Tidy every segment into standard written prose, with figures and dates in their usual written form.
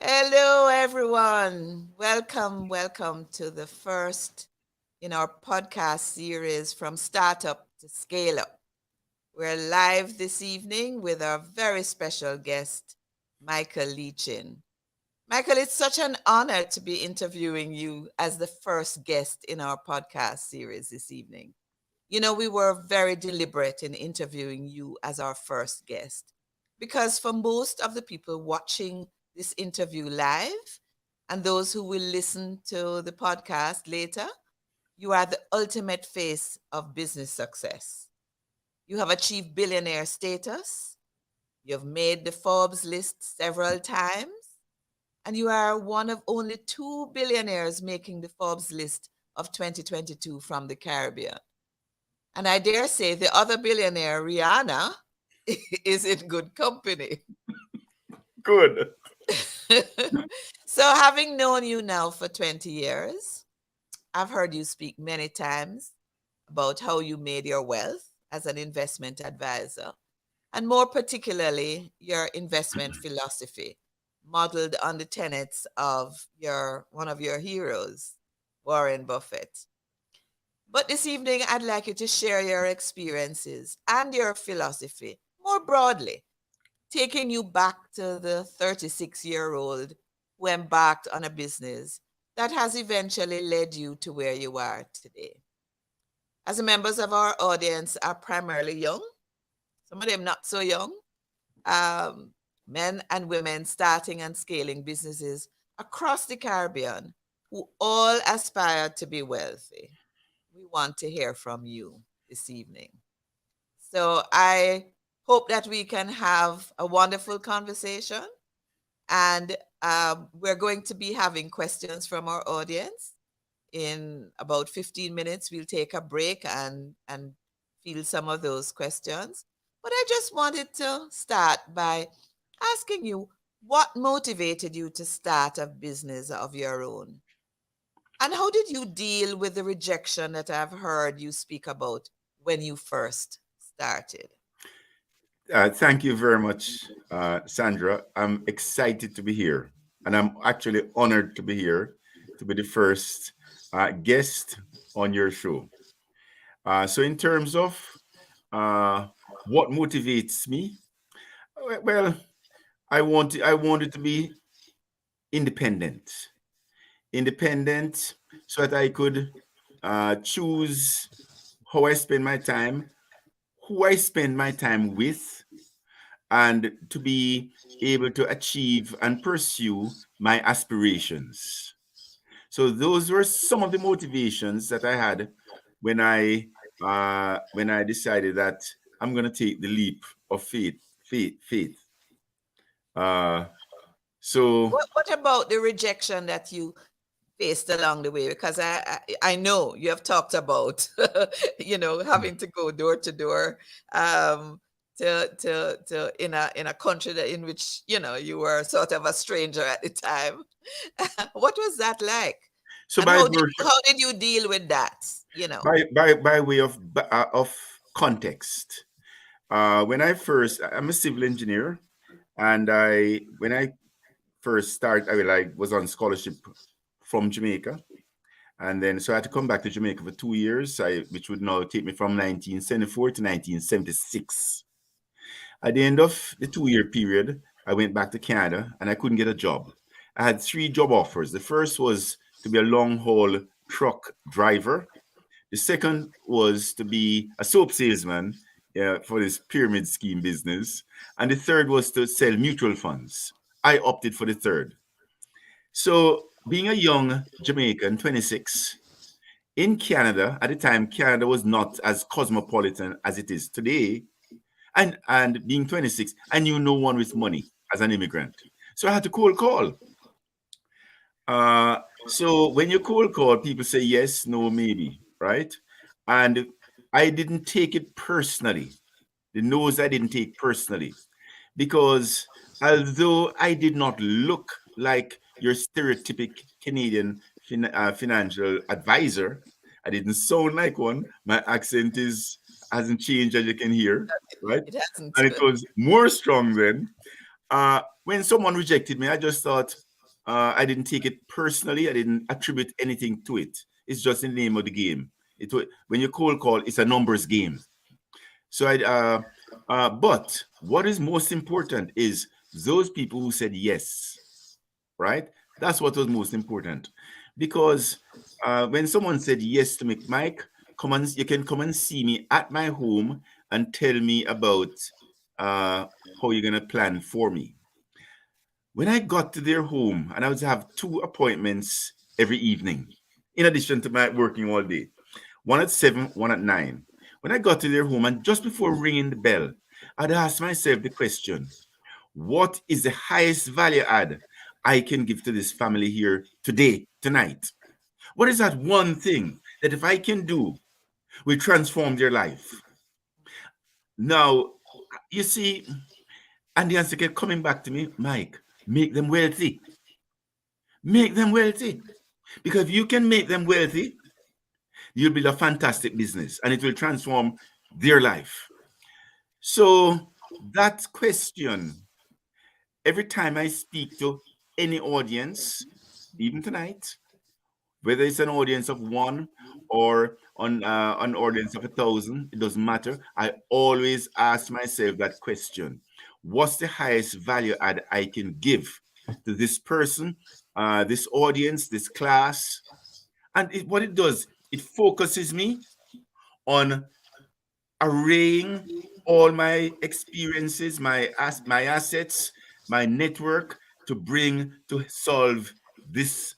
Hello, everyone. Welcome to the first in our podcast series from Startup to Scale Up. We're live this evening with our very special guest, Michael Leachin. Michael, it's such an honor to be interviewing you as the first guest in our podcast series this evening. We were very deliberate in interviewing you as our first guest because for most of the people watching this interview live and those who will listen to the podcast later, you are the ultimate face of business success. You have achieved billionaire status, you've made the Forbes list several times, and you are one of only two billionaires making the Forbes list of 2022 from the Caribbean. And I dare say the other billionaire, Rihanna, is in good company. Good. So, having known you now for 20 years, I've heard you speak many times about how you made your wealth as an investment advisor, and more particularly, your investment philosophy, modeled on the tenets of one of your heroes, Warren Buffett. But this evening, I'd like you to share your experiences and your philosophy more broadly, taking you back to the 36-year-old who embarked on a business that has eventually led you to where you are today. As the members of our audience are primarily young, some of them not so young, um, men and women starting and scaling businesses across the Caribbean who all aspire to be wealthy. We want to hear from you this evening. So I hope that we can have a wonderful conversation. And we're going to be having questions from our audience. In about 15 minutes, we'll take a break and field some of those questions. But I just wanted to start by asking you what motivated you to start a business of your own? And how did you deal with the rejection that I've heard you speak about when you first started? Thank you very much, Sandra. I'm excited to be here, and I'm actually honored to be here to be the first guest on your show. So, in terms of uh, what motivates me, well, I wanted to be independent, independent, so that I could choose how I spend my time, who I spend my time with, and to be able to achieve and pursue my aspirations. So those were some of the motivations that I had when I decided that I'm going to take the leap of faith. Uh, so What about the rejection that you faced along the way? Because I know you have talked about, having to go door to door, um, to in a country in which you were sort of a stranger at the time. What was that like? so And by virtue, how did you deal with that? by way of context, when I first, I'm a civil engineer, and I when I first started, I was on scholarship from Jamaica. And then, so I had to come back to Jamaica for 2 years, which would now take me from 1974 to 1976. At the end of the 2 year period, I went back to Canada and I couldn't get a job. I had three job offers. The first was to be a long haul truck driver. The second was to be a soap salesman for this pyramid scheme business. And the third was to sell mutual funds. I opted for the third. So, being a young Jamaican, 26, in Canada, at the time, Canada was not as cosmopolitan as it is today. And being 26, I knew no one with money as an immigrant. So I had to cold call. So when you cold call, people say yes, no, maybe, right? And I didn't take it personally. The no's I didn't take personally because although I did not look like your stereotypic Canadian financial advisor, I didn't sound like one. My accent is hasn't changed as you can hear, right? It hasn't. And it was more strong then. When someone rejected me, I just thought, I didn't take it personally. I didn't attribute anything to it. It's just the name of the game. When you cold call, it's a numbers game. But what is most important is those people who said yes, right? That's what was most important, because when someone said yes to me, Mike, you can come and see me at my home and tell me about uh, how you're gonna plan for me. When I got to their home, and I would have 2 appointments every evening, in addition to my working all day, one at 7, one at 9. When I got to their home, and just before ringing the bell, I'd ask myself the question: what is the highest value add I can give to this family here today, tonight? What is that one thing that if I can do will transform their life? Now, you see, and the answer kept coming back to me, Mike, make them wealthy. Make them wealthy. Because if you can make them wealthy, you'll build a fantastic business and it will transform their life. So that question, every time I speak to any audience, even tonight, whether it's an audience of one or an audience of 1,000, it doesn't matter. I always ask myself that question: what's the highest value add I can give to this person, this audience, this class? And what it does, it focuses me on arraying all my experiences, my assets, my network to bring to solve this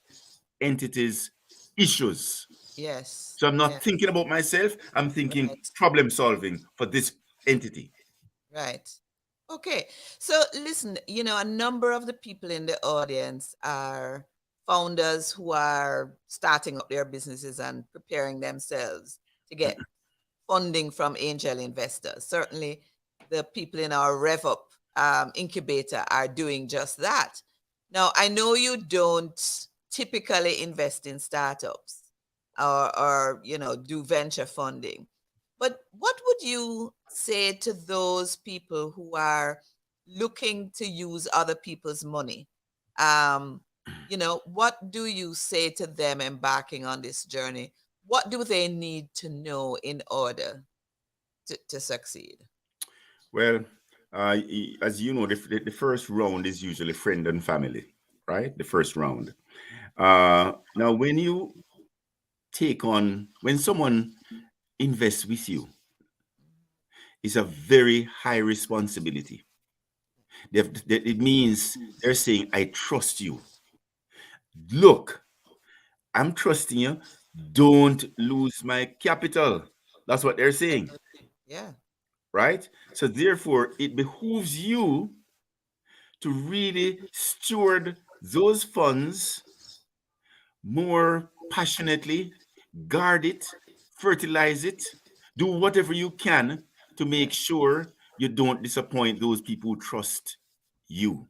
entity's issues. Yes. So I'm not Yeah. thinking about myself, I'm thinking Right. problem solving for this entity. Right. Okay. So listen, a number of the people in the audience are founders who are starting up their businesses and preparing themselves to get funding from angel investors. Certainly, the people in our Rev Up incubator are doing just that. Now, I know you don't typically invest in startups or do venture funding, but what would you say to those people who are looking to use other people's money? Um, what do you say to them embarking on this journey? What do they need to know in order to succeed? Well, as you know, the first round is usually friend and family, right? The first round. Now, when someone invests with you, it's a very high responsibility. It means they're saying, I trust you. Look, I'm trusting you. Don't lose my capital. That's what they're saying, Absolutely. Yeah. right? So, therefore, it behooves you to really steward those funds more passionately, guard it, fertilize it, do whatever you can to make Yeah. sure you don't disappoint those people who trust you,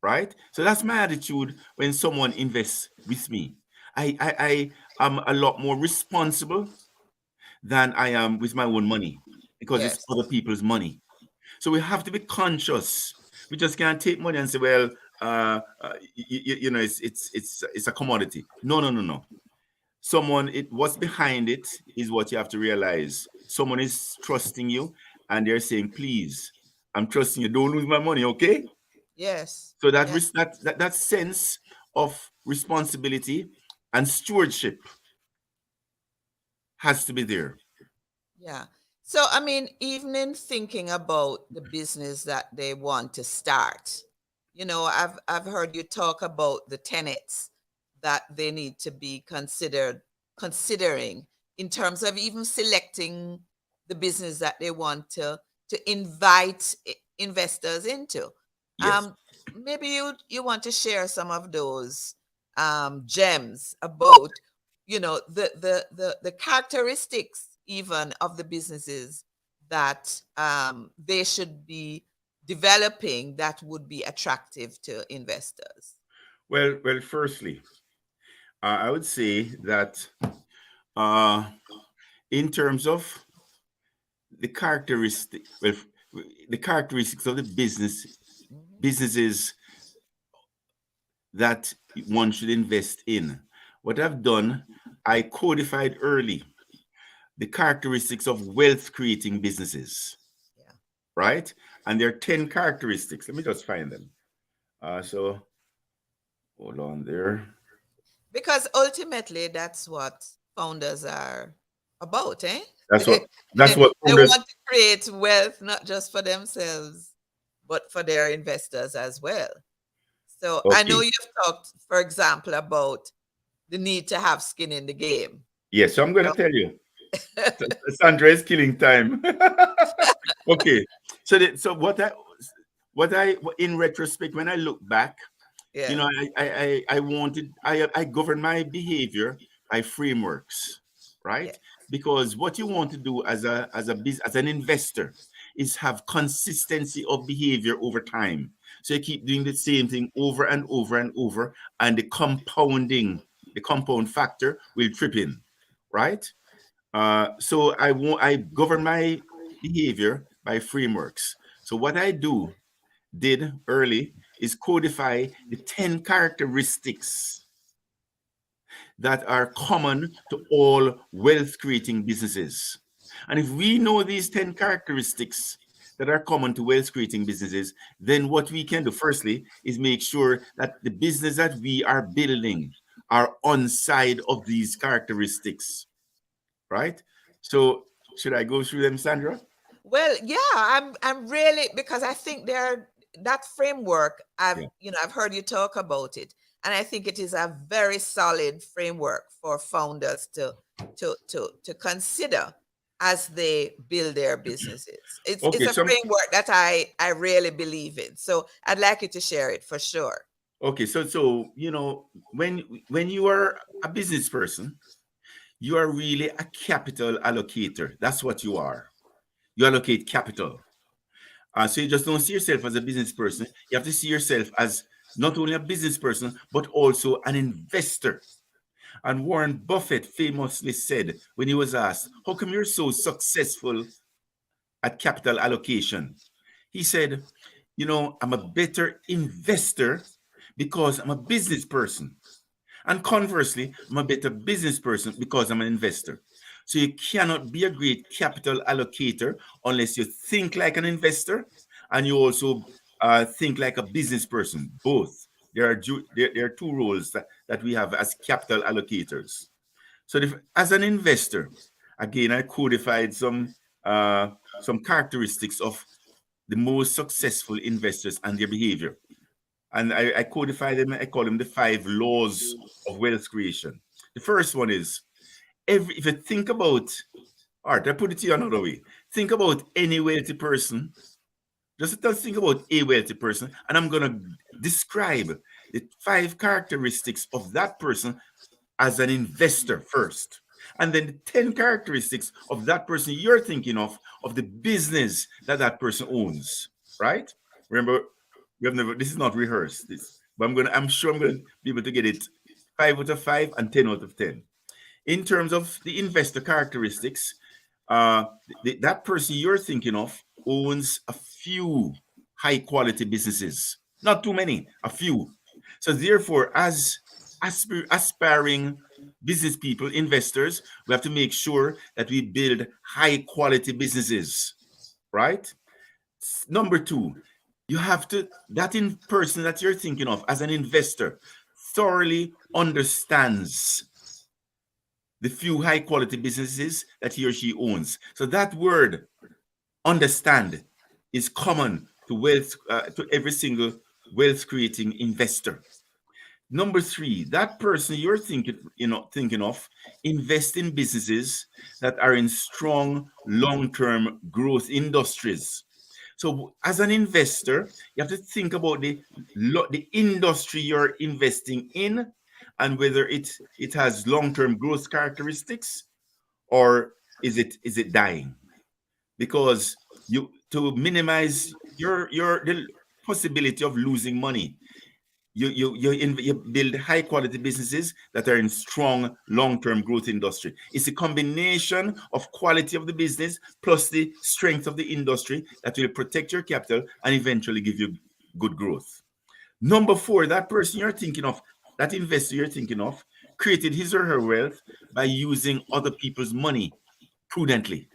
right? So that's my attitude when someone invests with me. I am a lot more responsible than I am with my own money because it's other Yes. people's money. So we have to be conscious. We just can't take money and say, well, it's a commodity. No, no, no, no. What's behind it is what you have to realize. Someone is trusting you, and they're saying, please, I'm trusting you. Don't lose my money, okay? Yes. So that Yeah. that sense of responsibility and stewardship has to be there. Yeah. So, I mean, even in thinking about the business that they want to start, I've heard you talk about the tenets that they need to be considering in terms of even selecting the business that they want to invite investors into. Yes. Um, Maybe you want to share some of those gems about the characteristics even of the businesses that they should be developing that would be attractive to investors. Well, firstly, I would say that uh, in terms of the characteristic, well, the characteristics of the businesses that one should invest in. What I've done, I codified early the characteristics of wealth creating businesses, Yeah. right? And there are 10 characteristics. Let me just find them. So hold on there. Because ultimately, that's what founders are about, eh? That's what that's They what founders. want to create wealth not just for themselves, but for their investors as well. So I know Okay. you've talked, for example, about the need to have skin in the game. Yes, so I'm going to So, tell you. Sandra is killing time. Okay. So what I in retrospect, when I look back, yeah, I wanted I govern my behavior by frameworks, yeah. right? Because what you want to do as an investor is have consistency of behavior over time. So you keep doing the same thing over and over and over, and the compound factor will trip in, right? So I govern my behavior by frameworks. So what I did early is codify the 10 characteristics that are common to all wealth creating businesses. And if we know these 10 characteristics that are common to wealth creating businesses, then what we can do firstly is make sure that the business that we are building are on side of these characteristics, right? So should I go through them, Sandra? Well, yeah, I'm really, because I think there, that framework, Yeah. I've heard you talk about it, and I think it is a very solid framework for founders to consider as they build their businesses. It's Okay, a framework that I really believe in. So I'd like you to share it for sure. so when you are a business person, you are really a capital allocator. That's what you are. You allocate capital. So you just don't see yourself as a business person. You have to see yourself as not only a business person, but also an investor. And Warren Buffett famously said when he was asked, "How come you're so successful at capital allocation?" He said, "I'm a better investor because I'm a business person. And conversely, I'm a better business person because I'm an investor." So you cannot be a great capital allocator unless you think like an investor and you also think like a business person. Both. There are two roles that we have as capital allocators. So as an investor, again, I codified some characteristics of the most successful investors and their behavior. And I codify them, I call them the 5 laws of wealth creation. The first one is if you think about, all right, I put it to you another way. Think about any wealthy person. Just think about a wealthy person, and I'm going to describe the 5 characteristics of that person as an investor first. And then the 10 characteristics of that person you're thinking of the business that that person owns, right? Remember, this is not rehearsed, but I'm sure I'm going to be able to get it 5 out of 5 and 10 out of 10. In terms of the investor characteristics, uh, that person you're thinking of owns a few high quality businesses, not too many, a few. So, therefore, as aspiring business people, investors, we have to make sure that we build high quality businesses, right? Number two, you have to, that in person that you're thinking of as an investor thoroughly understands the few high quality businesses that he or she owns. So that word understand is common to wealth to every single wealth creating investor. Number three, that person you're thinking of invest in businesses that are in strong long-term growth industries. So as an investor, you have to think about the industry you're investing in and whether it has long-term growth characteristics or is it dying? Because you to minimize your the possibility of losing money, you build high quality businesses that are in strong long-term growth industry. It's a combination of quality of the business plus the strength of the industry that will protect your capital and eventually give you good growth. Number four, that person you're thinking of, that investor you're thinking of, created his or her wealth by using other people's money prudently.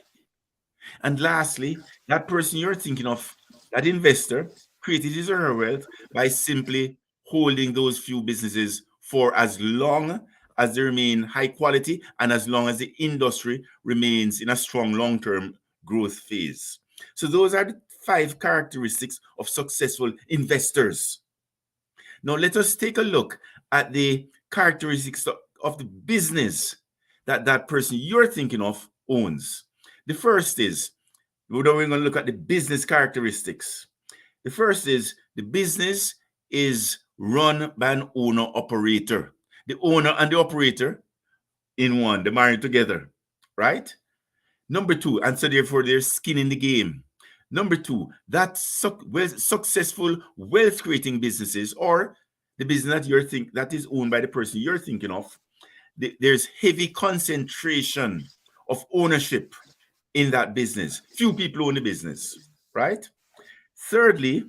And lastly, that person you're thinking of, that investor, created his or her wealth by simply holding those few businesses for as long as they remain high quality and as long as the industry remains in a strong long term growth phase. So, those are the five characteristics of successful investors. Now, let us take a look at the characteristics of the business that that person you're thinking of owns. The first is, we're going to look at the business characteristics. The first is the business is run by an owner operator. The owner and the operator in one, they're married together, right? Number two, and so therefore there's skin in the game. Number two, that successful wealth creating businesses or the business that that is owned by the person you're thinking of, there's heavy concentration of ownership in that business. Few people own the business, right? Thirdly,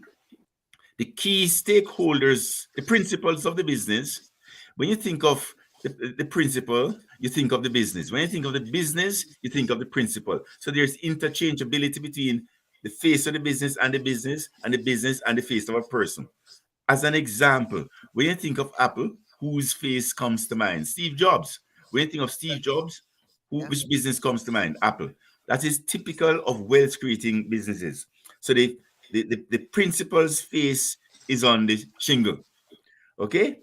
the key stakeholders, the principles of the business. When you think of the principle, you think of the business. When you think of the business, you think of the principle. So there's interchangeability between the face of the business and the business and the business and the face of a person. As an example, when you think of Apple, whose face comes to mind? Steve Jobs. When you think of Steve Jobs, Yeah. which business comes to mind? Apple. That is typical of wealth creating businesses. So the principal's face is on the shingle. Okay?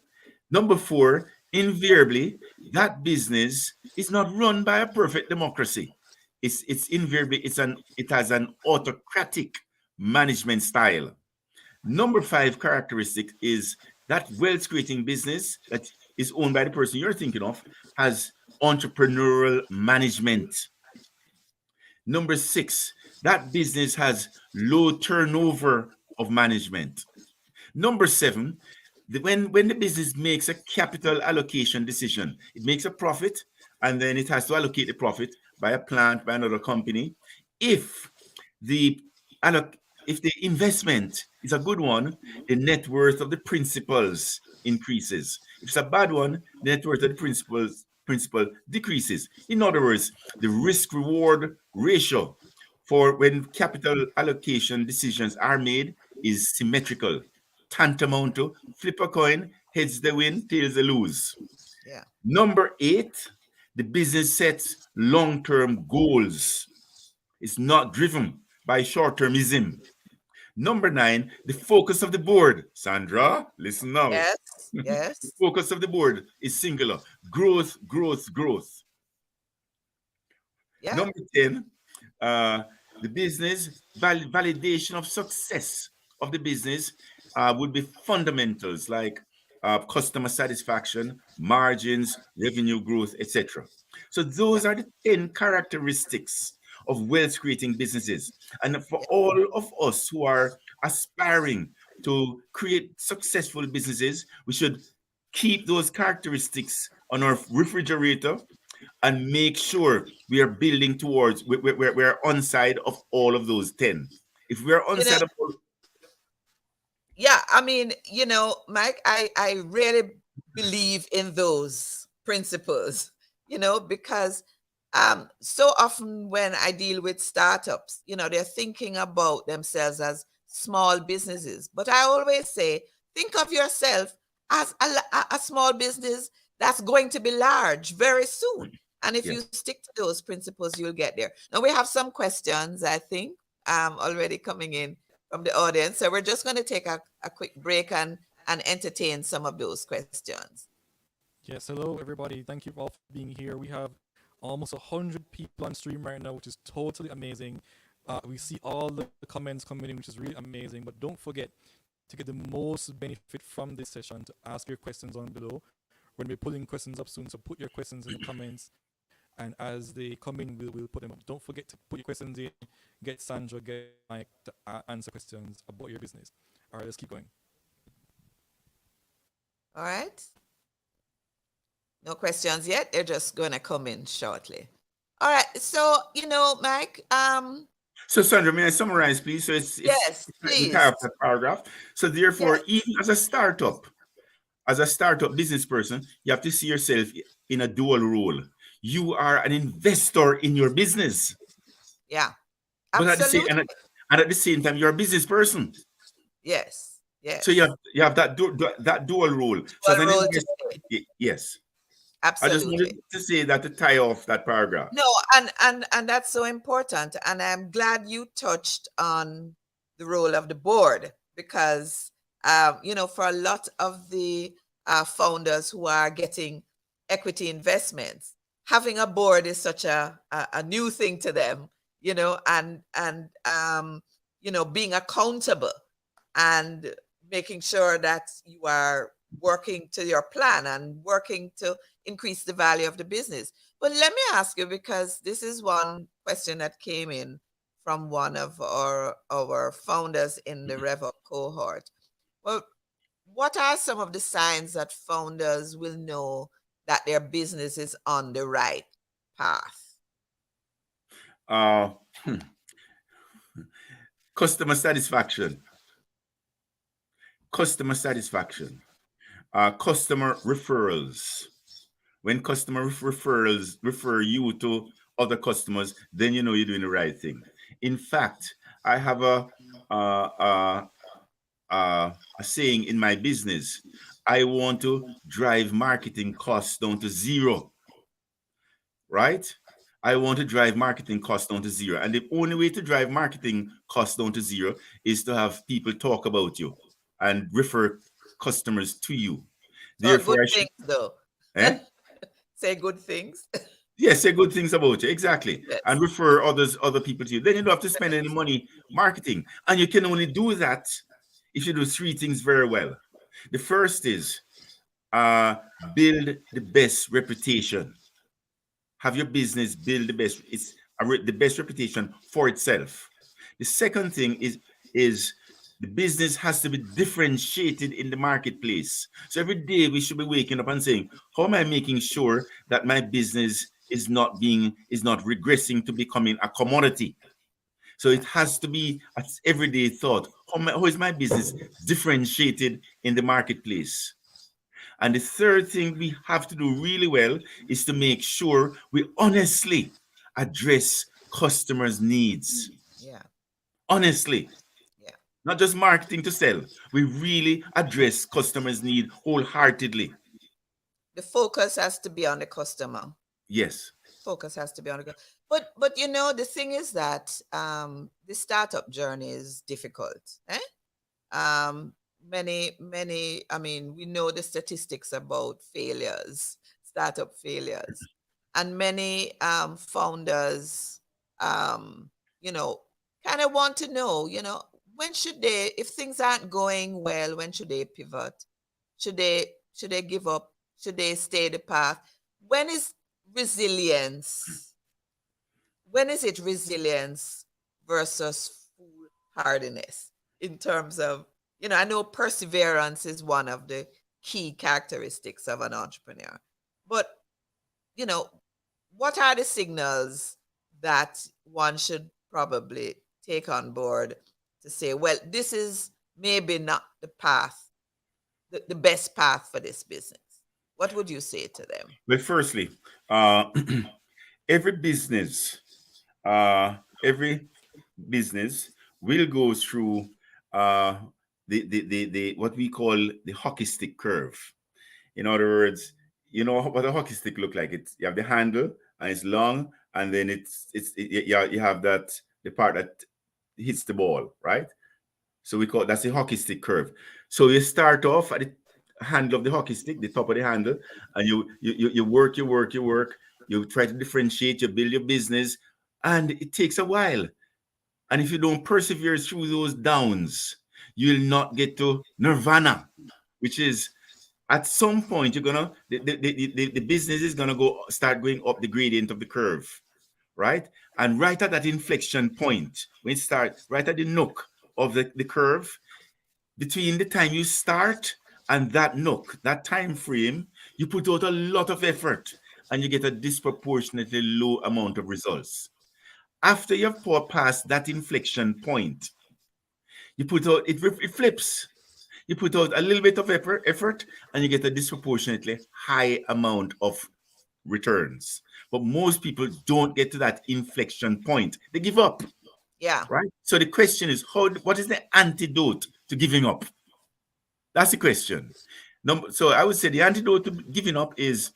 Number four, invariably, that business is not run by a perfect democracy. It's invariably it has an autocratic management style. Number five characteristic is that wealth creating business that is owned by the person you're thinking of has entrepreneurial management. Number six, that business has low turnover of management. Number seven, when the business makes a capital allocation decision, it makes a profit and then it has to allocate the profit by a plant, by another company. If the if the investment is a good one, the net worth of the principals increases. If it's a bad one, the net worth of the principal decreases. In other words, the risk reward ratio for when capital allocation decisions are made is symmetrical, tantamount to flip a coin, heads they win, tails they lose. Yeah. Number eight, the business sets long-term goals. It's not driven by short-termism. Number nine, the focus of the board. Sandra, listen now. Yes. The Yes. focus of the board is singular. Growth, growth, growth. Yeah. Number 10, uh, the business validation of success of the business would be fundamentals like customer satisfaction, margins, revenue growth, etc. So Yeah. those are the 10 characteristics of wealth creating businesses. And for Yeah. all of us who are aspiring to create successful businesses, we should keep those characteristics on our refrigerator and make sure we are building towards we're on side of all of those 10. If we're on You know, side of all, yeah, I mean, Mike, I really believe in those principles, because so often when I deal with startups, they're thinking about themselves as small businesses. But I always say, think of yourself as a small business that's going to be large very soon. And if yeah. you stick to those principles, you'll get there. Now we have some questions, I think, already coming in from the audience. So we're just going to take a quick break and entertain some of those questions. Yes, hello everybody. Thank you all for being here. We have almost 100 people on stream right now, which is totally amazing. We see all the comments coming in, which is really amazing. But don't forget to get the most benefit from this session to ask your questions on below. We're going to be pulling questions up soon, so put your questions in the comments. And as they come in, we'll put them up. Don't forget to put your questions in. Get Sandra, get Mike to answer questions about your business. All right, let's keep going. All right. No questions yet. They're just going to come in shortly. All right. So, Mike, So, Sandra, may I summarize, please? So it's Yes, the entire of please. that paragraph. So, therefore, Yes. even as a startup business person, you have to see yourself in a dual role. You are an investor in your business, Yeah. but at the same Absolutely. and at the same time, you're a business person. Yes. So Yes. you have that that dual role. So as Dual an role to investor, play. yes. I just wanted Absolutely. to say that to tie off that paragraph. No, and that's so important. And I'm glad you touched on the role of the board because for a lot of the founders who are getting equity investments, having a board is such a new thing to them, and being accountable and making sure that you are working to your plan and working to increase the value of the business. But let me ask you, because this is one question that came in from one of our founders in the RevUp cohort. Well, what are some of the signs that founders will know that their business is on the right path? Uh, hmm. Customer satisfaction, customer satisfaction, customer referrals. When customer referrals refer you to other customers, then you know you're doing the right thing. In fact, I have a saying in my business. I want to drive marketing costs down to zero, right? I want to drive marketing costs down to zero. And the only way to drive marketing costs down to zero is to have people talk about you and refer customers to you. So Therefore, good I should, things though. eh? Say good things. Yes, say good things about you. Exactly. And Yes. refer other people to you. Then you don't have to spend any money marketing. And you can only do that if you do three things very well. The first is build the best reputation. Have your business build the best reputation for itself. The second thing is the business has to be differentiated in the marketplace. So every day we should be waking up and saying, how am I making sure that my business is not regressing to becoming a commodity? So it Yeah. has to be an everyday thought. How is my business differentiated in the marketplace? And the third thing we have to do really well is to make sure we honestly address customers' needs. Yeah. Honestly, Yeah. not just marketing to sell. We really address customers' need wholeheartedly. The focus has to be on the customer. Yes. Focus has to be on the but the thing is that the startup journey is difficult. Um many, I mean, we know the statistics about failures, startup failures, and many founders um you know kind of want to know, when should they, if things aren't going well, when should they pivot? Should they give up? Should they stay the path? When is resilience? When is it resilience versus foolhardiness in terms of, I know perseverance is one of the key characteristics of an entrepreneur, but, you know, what are the signals that one should probably take on board to say, well, this is maybe not the path, the best path for this business? What would you say to them? Well, firstly, uh, every uh, every business will go through uh, the what we call the hockey stick curve. In other words, you know what a hockey stick look like. It's you have the handle and it's long, and then you have that the part that hits the ball, right? So we call that's the hockey stick curve. So you start off at the handle of the hockey stick, the top of the handle, and you work, you try to differentiate, you build your business, and it takes a while. And if you don't persevere through those downs, you'll not get to nirvana, which is at some point you're gonna the business is gonna go start going up the gradient of the curve, right? And right at that inflection point, when it start right at the nook of the curve, between the time you start and that nook, that time frame, you put out a lot of effort and you get a disproportionately low amount of results. After you've passed that inflection point, you put out it flips. You put out a little bit of effort and you get a disproportionately high amount of returns. But most people don't get to that inflection point. They give up, Yeah. right? So the question is, what is the antidote to giving up? That's the question. So I would say the antidote to giving up is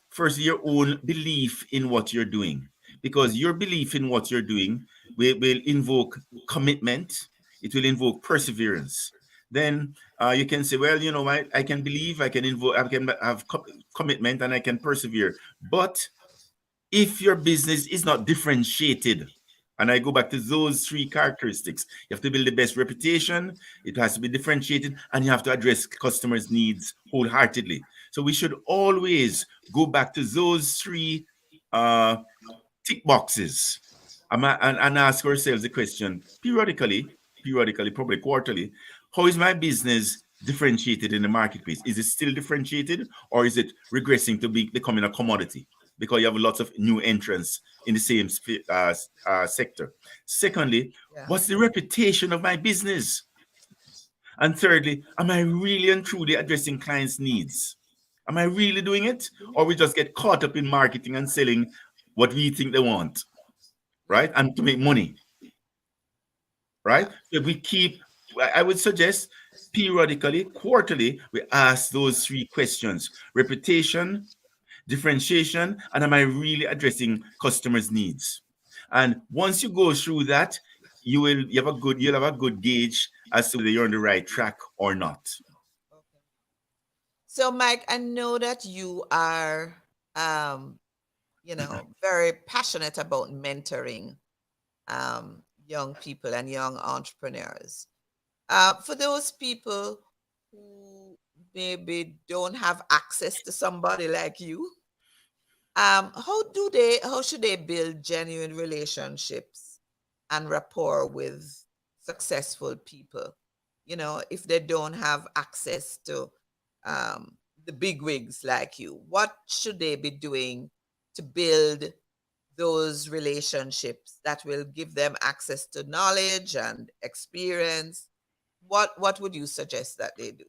first your own belief in what you're doing, because your belief in what you're doing will invoke commitment. It will invoke perseverance. Then you can say, well, I can believe, I can invoke, I can have commitment, and I can persevere. But if your business is not differentiated, and I go back to those three characteristics, you have to build the best reputation, it has to be differentiated, and you have to address customers' needs wholeheartedly. So we should always go back to those three uh, tick boxes and ask ourselves the question periodically, probably quarterly, how is my business differentiated in the marketplace? Is it still differentiated, or is it regressing to becoming a commodity because you have lots of new entrants in the same sector? Secondly, Yeah. what's the reputation of my business? And thirdly, am I really and truly addressing clients' needs? Am I really doing it? Or we just get caught up in marketing and selling what we think they want, Yeah. right? And to make money, right? Yeah. So we keep, I would suggest periodically, quarterly, we ask those three questions: reputation, differentiation, and am I really addressing customers' needs? And once you go through that, you'll have a good gauge as to whether you're on the right track or not. Okay. So, Mike, I know that you are, um, very passionate about mentoring young people and young entrepreneurs. For those people who maybe don't have access to somebody like you, how should they build genuine relationships and rapport with successful people? If they don't have access to the big wigs like you, what should they be doing to build those relationships that will give them access to knowledge and experience? What would you suggest that they do?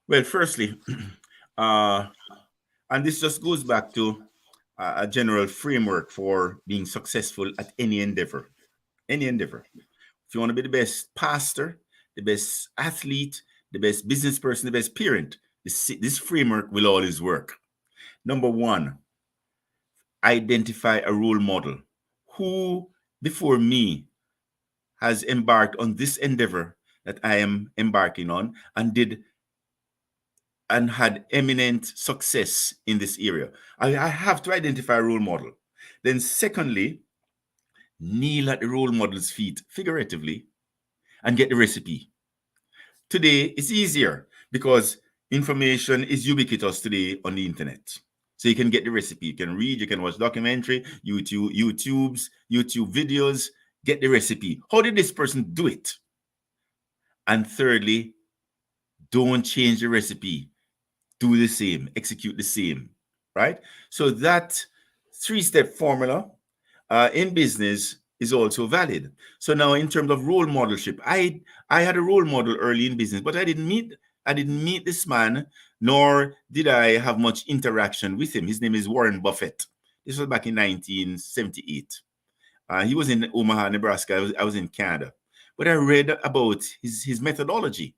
Well, firstly, uh, and this just goes back to a general framework for being successful at any endeavor. Any endeavor. If you want to be the best pastor, the best athlete, the best business person, the best parent, this framework will always work. Number one, identify a role model. Who before me has embarked on this endeavor that I am embarking on and had eminent success in this area? I have to identify a role model. Then, secondly, kneel at the role model's feet, figuratively, and get the recipe. Today, it's easier because information is ubiquitous today on the internet. So you can get the recipe, you can read, you can watch documentary, YouTube videos, get the recipe. How did this person do it? And thirdly, don't change the recipe. Do the same, execute the same, right? So that three-step formula in business is also valid. So now, in terms of role modelship, I had a role model early in business, but I didn't meet this man, nor did I have much interaction with him. His name is Warren Buffett. This was back in 1978. He was in Omaha, Nebraska. I was in Canada, but I read about his methodology,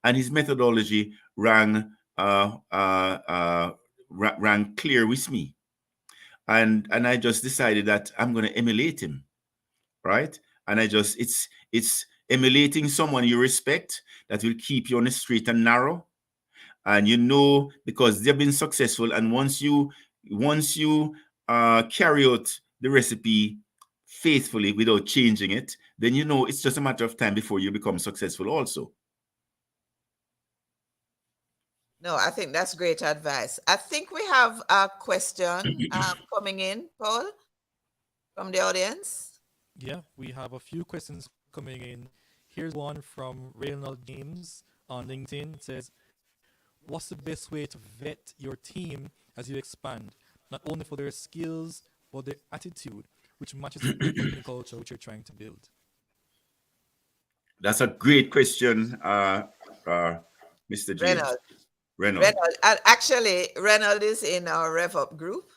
and his methodology rang rang clear with me, and I just decided that I'm going to emulate him, right? And it's emulating someone you respect that will keep you on the straight and narrow, and because they've been successful, and once you carry out the recipe faithfully without changing it, then it's just a matter of time before you become successful also. No, I think that's great advice. I think we have a question coming in, Paul, from the audience. Yeah, we have a few questions coming in. Here's one from Reynald James on LinkedIn. It says, what's the best way to vet your team as you expand, not only for their skills, but their attitude? which matches with the company culture which you're trying to build? That's a great question, Mr. James. Reynolds. Reynolds. Reynolds. And actually, Reynolds is in our Rev Up group,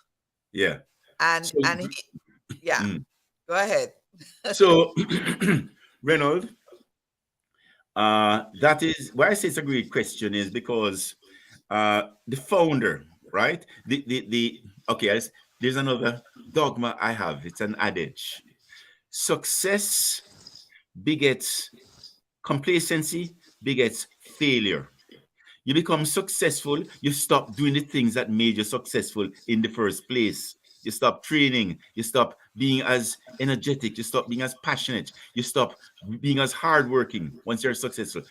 Yeah. and So, and he, yeah. mm. Go ahead. So Reynolds, that is why I say it's a great question is because the founder, right? The okay, there's another dogma I have. It's an adage. Success begets complacency, begets failure. You become successful, you stop doing the things that made you successful in the first place. You stop training, you stop being as energetic, you stop being as passionate, you stop being as hardworking once you're successful.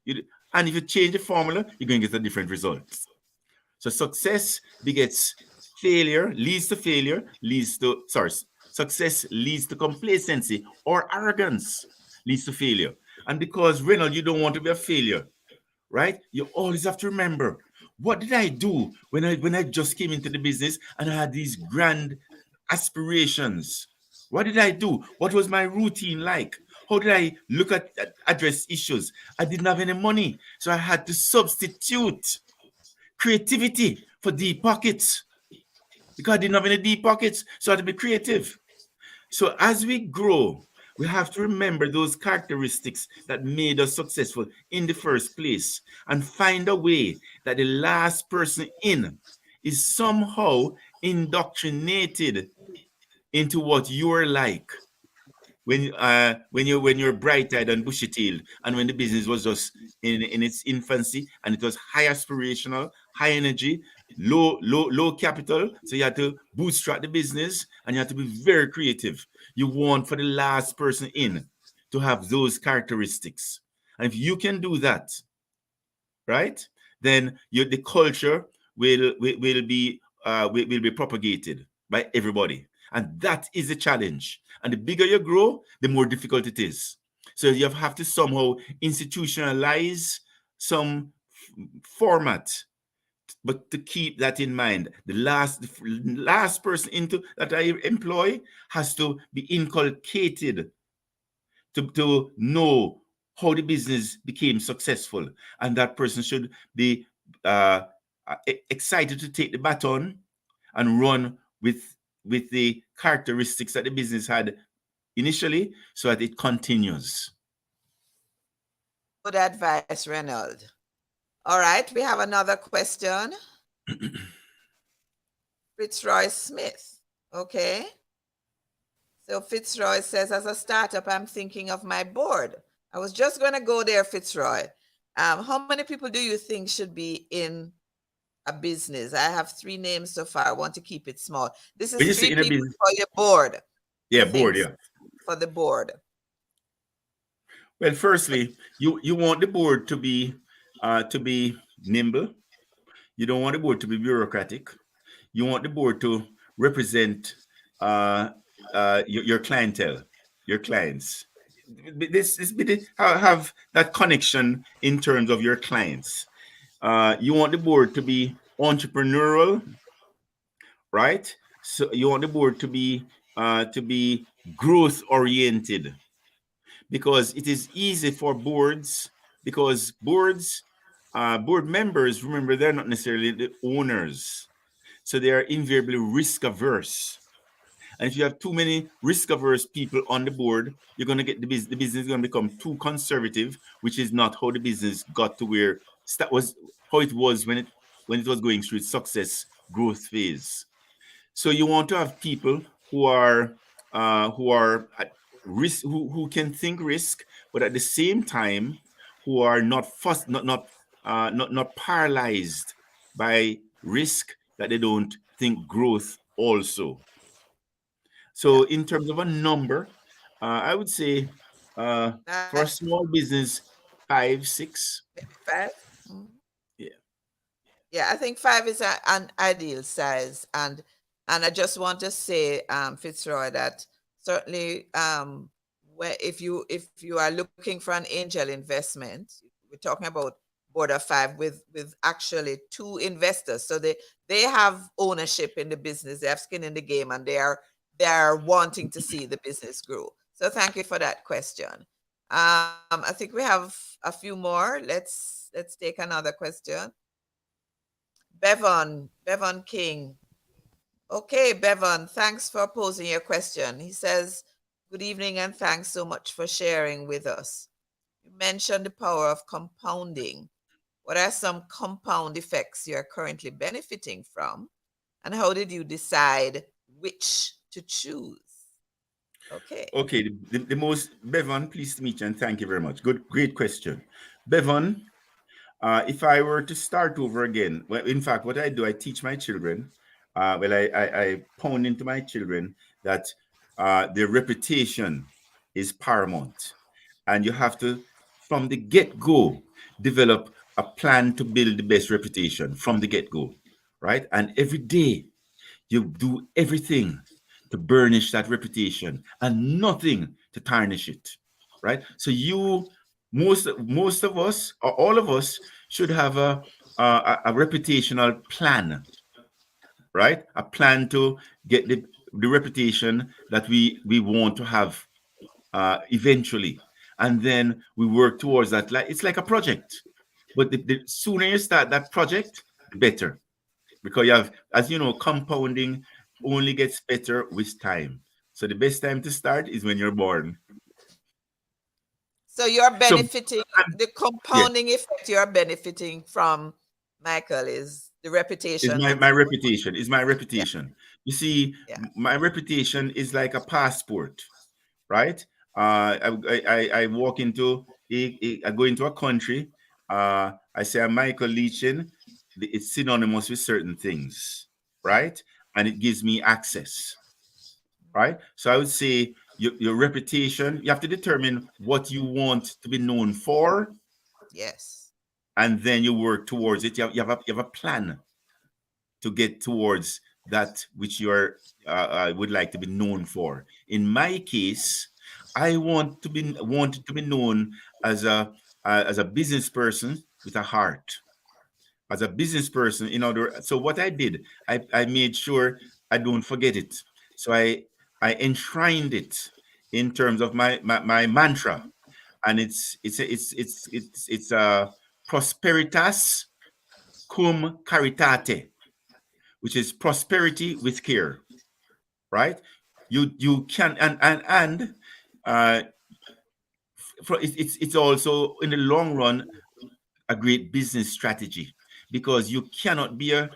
And if you change the formula, you're going to get a different result. So success begets failure, success leads to complacency or arrogance, leads to failure. And because, Reynolds, you don't want to be a failure, right? You always have to remember, what did I do when I just came into the business and I had these grand aspirations? What did I do? What was my routine like? How did I look at address issues? I didn't have any money, so I had to substitute creativity for deep pockets because I didn't have any deep pockets, so I had to be creative. So as we grow, we have to remember those characteristics that made us successful in the first place and find a way that the last person in is somehow indoctrinated into what you're like when you're bright-eyed and bushy-tailed, and when the business was just in its infancy and it was high aspirational, high energy, low capital. So you had to bootstrap the business and you had to be very creative. You want for the last person in to have those characteristics. And if you can do that, right, then the culture will be propagated by everybody. And that is the challenge. And the bigger you grow, the more difficult it is. So you have to somehow institutionalize some format, but to keep that in mind, the last person into that I employ has to be inculcated to know how the business became successful, and that person should be excited to take the baton and run with the characteristics that the business had initially, so that it continues. Good advice, Reynolds. All right, we have another question. Fitzroy Smith. Okay. So Fitzroy says, as a startup, I'm thinking of my board. I was just going to go there, Fitzroy. How many people do you think should be in a business? I have 3 names so far. I want to keep it small. This is When you 3 say in a people business, for your board. yeah, board, yeah. For the board. Well, firstly, you want the board to be nimble. You don't want the board to be bureaucratic. You want the board to represent your clientele, your clients. Have that connection in terms of your clients. You want the board to be entrepreneurial, right? So you want the board to be growth oriented, because it is easy for boards, because board members, remember, they're not necessarily the owners, so they are invariably risk averse. And if you have too many risk averse people on the board, you're going to get the business is going to become too conservative, which is not how the business got to where that was how it was when it was going through its success growth phase. So you want to have people who are at risk, who can think risk, but at the same time who are not fussed, not paralyzed by risk, that they don't think growth also. So in terms of a number, I would say for a small business, 5, 6. 5? Yeah. Yeah, I think 5 is an ideal size. And I just want to say, Fitzroy, that certainly if you are looking for an angel investment, we're talking about board of 5 with actually 2 investors. So they have ownership in the business, they have skin in the game, and they are they are wanting to see the business grow. So thank you for that question. I think we have a few more. Let's take another question. Bevan King. Okay, Bevan, thanks for posing your question. He says, good evening and thanks so much for sharing with us. You mentioned the power of compounding. What are some compound effects you're currently benefiting from? And how did you decide which to choose? Okay. Okay, the most, Bevan, pleased to meet you and thank you very much. Great question. Bevan, if I were to start over again, well, in fact, what I do, I teach my children, I pound into my children that their reputation is paramount. And you have to, from the get-go, develop a plan to build the best reputation from the get-go, right? And every day, you do everything to burnish that reputation and nothing to tarnish it, right? So most of us, or all of us, should have a reputational plan, right? A plan to get the reputation that we want to have eventually, and then we work towards that. Like it's like a project, but the sooner you start that project, the better, because you have, as you know, compounding only gets better with time. So the best time to start is when you're born. So you're So benefiting, the yeah, compounding effect you're benefiting from, Michael, is the is reputation my that my you, reputation. Is my yeah, reputation. You see, yeah. my reputation is like a passport, right? I walk into I go into a country. I say I'm Michael Leachin. It's synonymous with certain things, right? And it gives me access, right? So I would say your reputation, you have to determine what you want to be known for, Yes. and then you work towards it. You have a plan to get towards that which you would like to be known for. In my case, I wanted to be known as a business person with a heart, as a business person. In order, so what I did, I made sure I don't forget it. So I enshrined it in terms of my mantra, and it's prosperitas cum caritate, which is prosperity with care, right? You can, and uh, it's also in the long run a great business strategy, because you cannot be an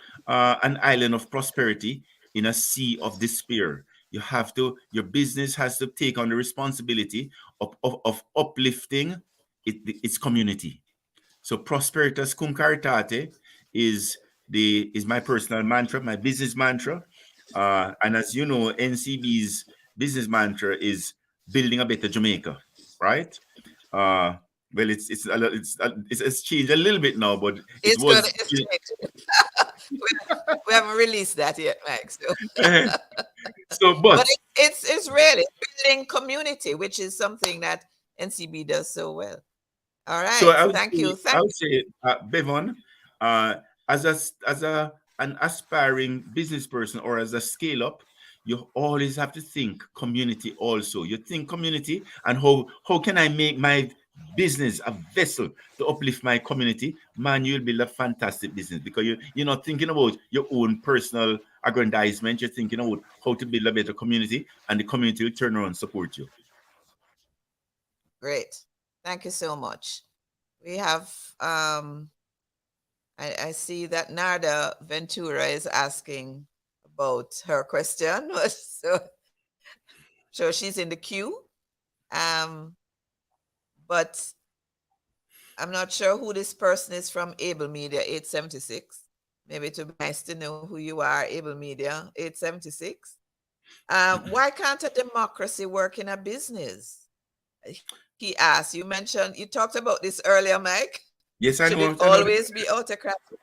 island of prosperity in a sea of despair. You have to, your business has to take on the responsibility of uplifting its community. So prosperitas cum caritate is my personal mantra, my business mantra. And as you know, NCB's business mantra is building a better Jamaica, right? Uh, well, it's changed a little bit now, but it It's good. was. It's changed. We haven't released that yet, Mike. So, So, but but it's really building community, which is something that NCB does so well. All so right. I would Thank say, you. Thank Bevan, uh, as a an aspiring business person or as a scale up, you always have to think community. Also, you think community, and how can I make my business a vessel to uplift my community? Man, you'll build a fantastic business, because you're not thinking about your own personal aggrandizement. You're thinking about how to build a better community, and the community will turn around and support you. Great. Thank you so much. We have I see that Narda Ventura is asking about her question. So she's in the queue. Um, but I'm not sure who this person is from Able Media 876. Maybe it would be nice to know who you are, Able Media 876. Why can't a democracy work in a business? He asked. You talked about this earlier, Mike. Yes, Should I it know. I know. always be autocratic?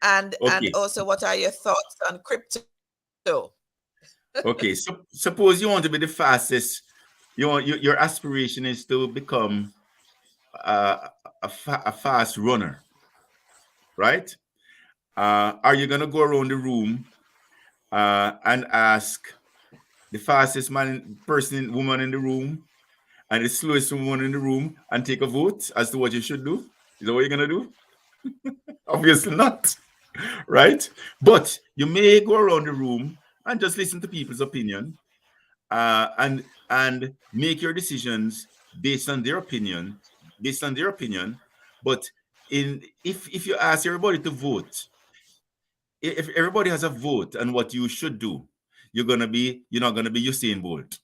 And Okay. also, what are your thoughts on crypto? Okay, so suppose you want to be the fastest. Your aspiration is to become a fast runner, right? Are you gonna go around the room and ask the fastest woman in the room and the slowest woman in the room and take a vote as to what you should do? Is that what you're gonna do? Obviously not, right? But you may go around the room and just listen to people's opinion, and make your decisions based on their opinion, But if you ask everybody to vote, if everybody has a vote on what you should do, you're not gonna be Usain Bolt,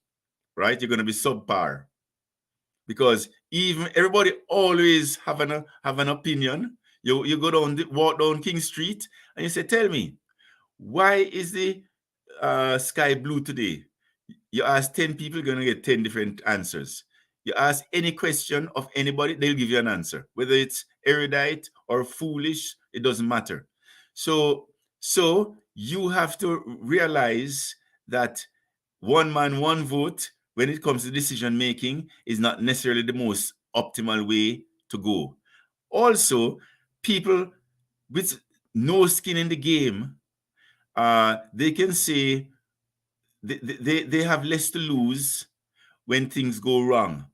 right? You're gonna be subpar, because even everybody always have an opinion. You go walk down King Street and you say, tell me, why is the sky blue today? You ask 10 people, you're going to get 10 different answers. You ask any question of anybody, they'll give you an answer. Whether it's erudite or foolish, it doesn't matter. So you have to realize that one man, one vote, when it comes to decision making, is not necessarily the most optimal way to go. Also, people with no skin in the game, they can say they have less to lose when things go wrong,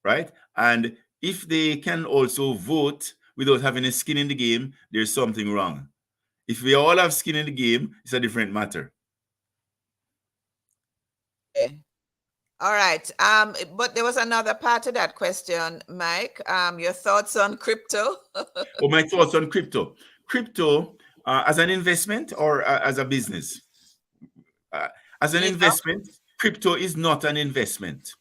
right? And if they can also vote without having a skin in the game, there's something wrong. If we all have skin in the game, it's a different matter. Okay. All right. But there was another part to that question, Mike. Your thoughts on crypto? Well, my thoughts on crypto. Crypto as an investment or as a business? As an You know, investment, crypto is not an investment.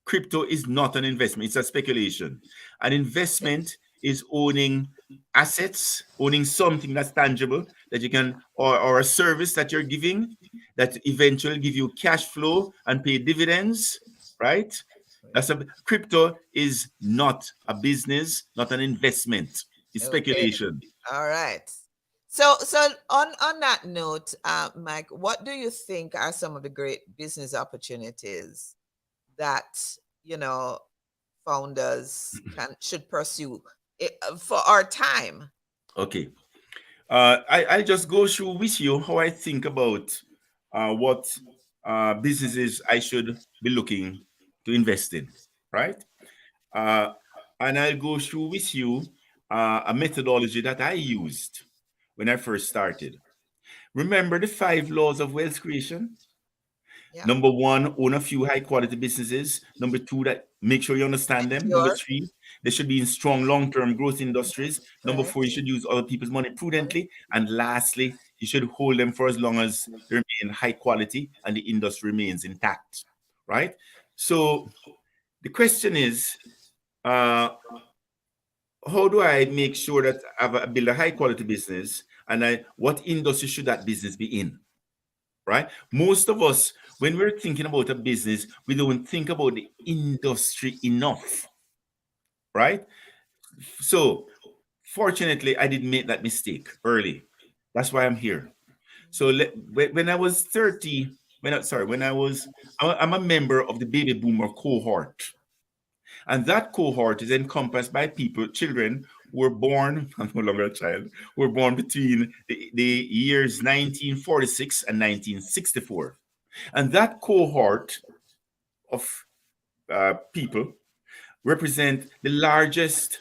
Crypto is not an investment, it's a speculation. An investment is owning assets, owning something that's tangible that you can, or a service that you're giving that eventually give you cash flow and pay dividends, right? Crypto is not a business, not an investment. It's okay. speculation. All right. So on that note, Mike, what do you think are some of the great business opportunities that, you know, founders should pursue for our time? Okay. I just go through with you how I think about what businesses I should be looking to invest in, right? Uh, and I'll go through with you a methodology that I used when I first started. Remember the 5 laws of wealth creation? Yeah. Number one, own a few high quality businesses. Number two, that make sure you understand them. Number Sure. three, they should be in strong long term growth industries. Number Right. four, you should use other people's money prudently. And lastly, you should hold them for as long as they remain high quality and the industry remains intact. Right? So the question is, uh, how do I make sure that build a high quality business, and what industry should that business be in? Right? Most of us, when we're thinking about a business, we don't think about the industry enough, right? So, fortunately, I didn't make that mistake early. That's why I'm here. So, when I was 30, I'm a member of the baby boomer cohort. And that cohort is encompassed by children who were born, I'm no longer a child, who were born between the years 1946 and 1964. And that cohort of people represent the largest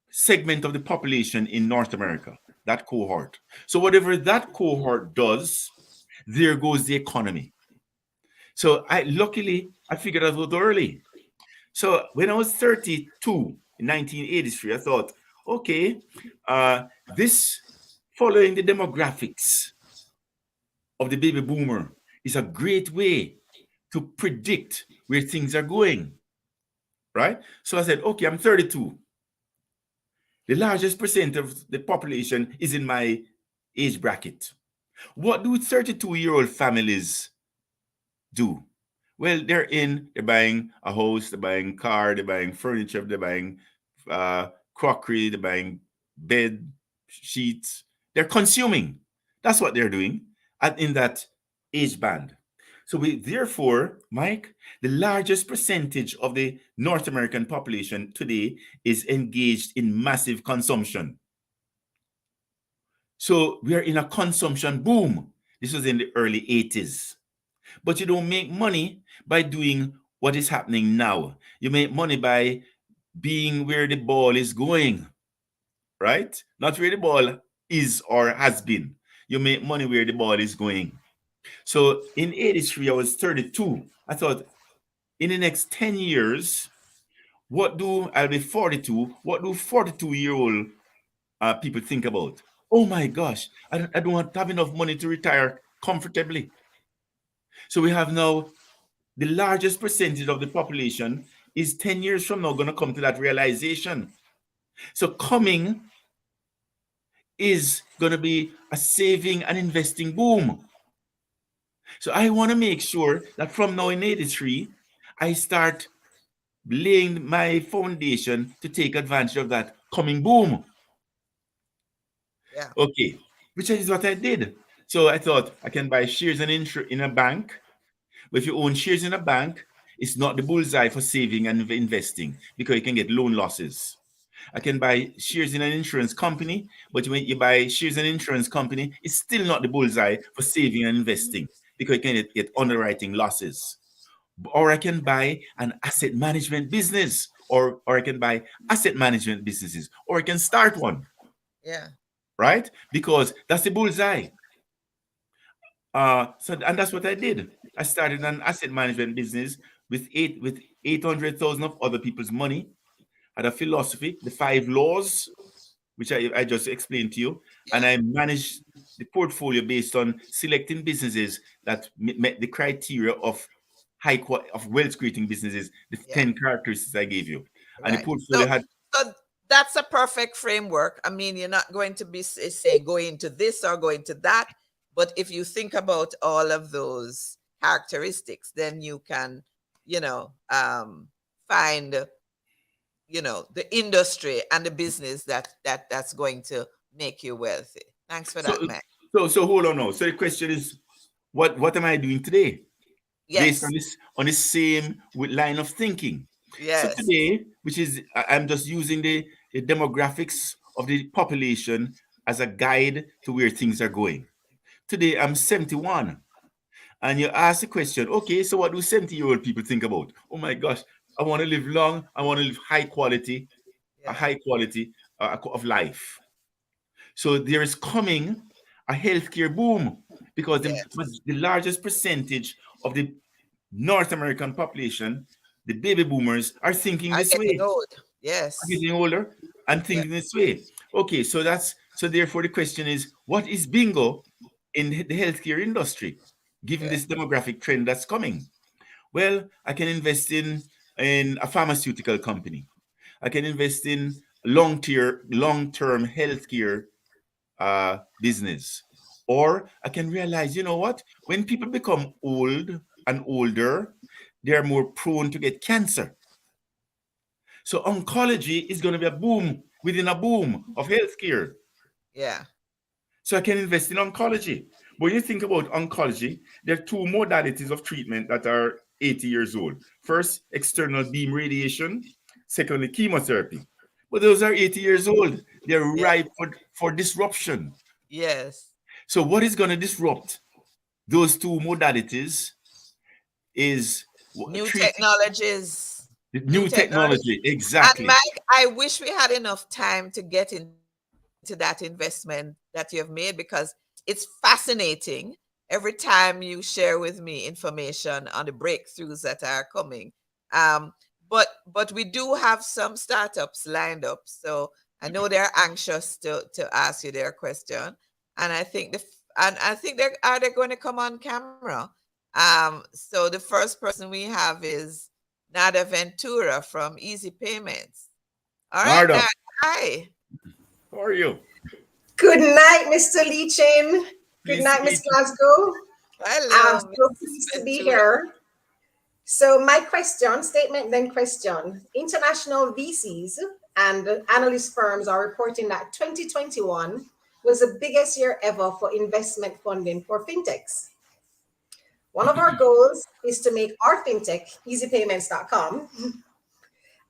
segment of the population in North America, that cohort. So whatever that cohort does, there goes the economy. So luckily I figured out early. So when I was 32 in 1983, I thought, okay, this following the demographics of the baby boomer is a great way to predict where things are going, right? So I said, okay, I'm 32. The largest percent of the population is in my age bracket. What do 32-year-old families do? Well, they're buying a house, they're buying a car, they're buying furniture, they're buying crockery, they're buying bed sheets. They're consuming. That's what they're doing in that age band. So therefore, Mike, the largest percentage of the North American population today is engaged in massive consumption. So we are in a consumption boom. This was in the early 80s. But you don't make money by doing what is happening now. You make money by being where the ball is going, right? Not where the ball is or has been. You make money where the ball is going. So in 83, I was 32. I thought in the next 10 years, I'll be 42. What do 42-year-old people think about? Oh my gosh, I don't have enough money to retire comfortably. So we have now the largest percentage of the population is 10 years from now going to come to that realization. So coming is going to be a saving and investing boom. So I want to make sure that from now in 83, I start laying my foundation to take advantage of that coming boom. Yeah. Okay, which is what I did. So I thought I can buy shares in a bank. But if you own shares in a bank, it's not the bullseye for saving and investing because you can get loan losses. I can buy shares in an insurance company, but when you buy shares in an insurance company, it's still not the bullseye for saving and investing because you can get underwriting losses. Or I can buy an asset management business, or I can buy asset management businesses, or I can start one, Yeah. right? Because that's the bullseye. And that's what I did. I started an asset management business with 800,000 of other people's money. Had a philosophy, the 5 laws, which I just explained to you, and Yeah. I managed the portfolio based on selecting businesses that met the criteria of of wealth creating businesses, the Yeah. 10 characteristics I gave you, and the Right. portfolio had. So that's a perfect framework. I mean, you're not going to be say go into this or go into that, but if you think about all of those characteristics, then you can, you know, find, the industry and the business that's going to make you wealthy. Thanks for So that, Matt. so hold on now. So the question is, what am I doing today? Based on Yes. the same line of thinking. So Yes. today, which is I'm just using the demographics of the population as a guide to where things are going. Today I'm 71, and you ask the question, okay, so what do 70-year-old people think about? Oh my gosh, I want to live long, I want to live a Yeah. high quality of life. So there is coming a healthcare boom because Yes. the largest percentage of the North American population, the baby boomers, are thinking Are this getting way, old. are Yes. getting older and Yeah. thinking this way. Okay, so therefore the question is, what is bingo in the healthcare industry, given Yeah. this demographic trend that's coming? Well, I can invest in a pharmaceutical company. I can invest in long-term healthcare business. Or I can realize, you know what? When people become old and older, they're more prone to get cancer. So oncology is going to be a boom within a boom of healthcare. Yeah. So I can invest in oncology. When you think about oncology, there are two modalities of treatment that are 80 years old. First, external beam radiation. Secondly, chemotherapy. But those are 80 years old. They're Yeah. ripe for disruption. Yes. So what is going to disrupt those two modalities is New treating technologies. New new technology. technology. And Exactly. Mike, I wish we had enough time to get into that investment that you have made because it's fascinating every time you share with me information on the breakthroughs that are coming. Um, but we do have some startups lined up, so I know they're anxious to ask you their question, and I think they going to come on camera. So the first person we have is Nada Ventura from Easy Payments. All right, Narda, Nada. Hi. how are you? Good night, Mr. Leachin. Good Pleased to night, Miss meet you. Glasgow. I'm Hello, so Miss pleased to be Ventura. here. So, my question, statement, then question. International VCs and analyst firms are reporting that 2021 was the biggest year ever for investment funding for fintechs. One of our goals is to make our fintech, easypayments.com,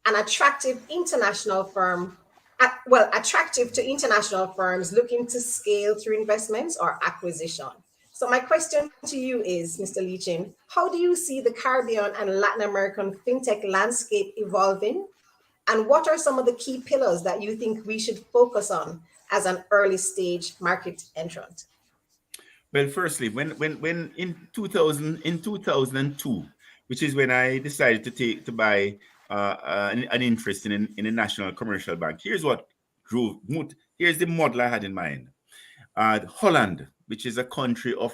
an attractive international firm, attractive to international firms looking to scale through investments or acquisition. So my question to you is, Mr. Leachin, how do you see the Caribbean and Latin American fintech landscape evolving? And what are some of the key pillars that you think we should focus on as an early stage market entrant? Well, firstly, when in 2002, which is when I decided to buy an interest in a national commercial bank. Here's what here's the model I had in mind. Holland, which is a country of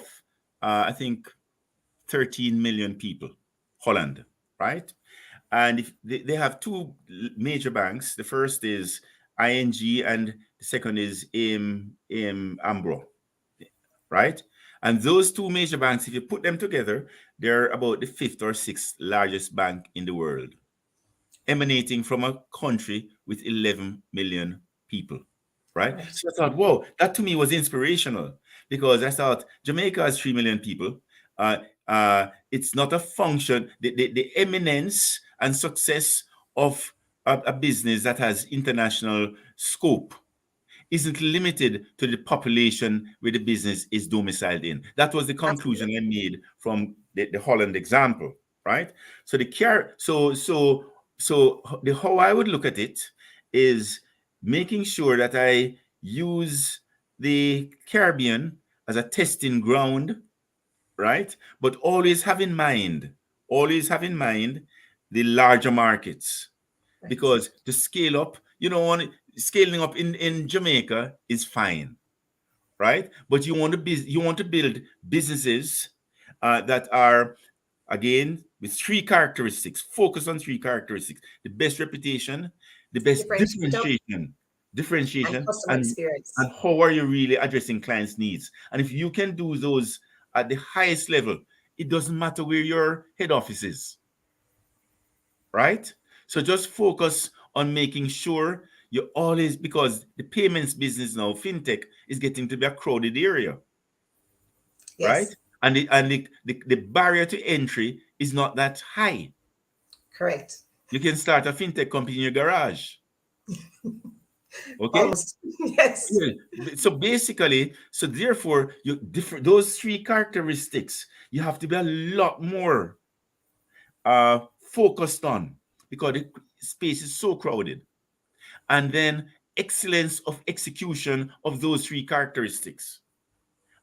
I think 13 million people. Holland, right? And if they have two major banks. The first is ING, and the second is Ambro, right? And those two major banks, if you put them together, they're about the fifth or sixth largest bank in the world, emanating from a country with 11 million people, right? Right. So I thought, whoa, that to me was inspirational, because I thought Jamaica has 3 million people. It's not a function, the eminence and success of a business that has international scope isn't limited to the population where the business is domiciled in. That was the conclusion I made from the Holland example, right? So the how I would look at it is making sure that I use the Caribbean as a testing ground, right? But always have in mind the larger markets, because to scale up, scaling up in Jamaica is fine, right? But you want to build businesses that are, again, with three characteristics. Focus on three characteristics: the best reputation, the best Differentiator and differentiation, customer and experience. how are you really addressing clients' needs. And if you can do those at the highest level, it doesn't matter where your head office is, right? So just focus on making sure you always, because the payments business now, fintech, is getting to be a crowded area, right? Yes, And the barrier to entry is not that high. correct. You can start a fintech company in your garage. Okay? Almost. Yes. Yeah. So basically, so therefore, those three characteristics you have to be a lot more focused on, because the space is so crowded. And then excellence of execution of those three characteristics.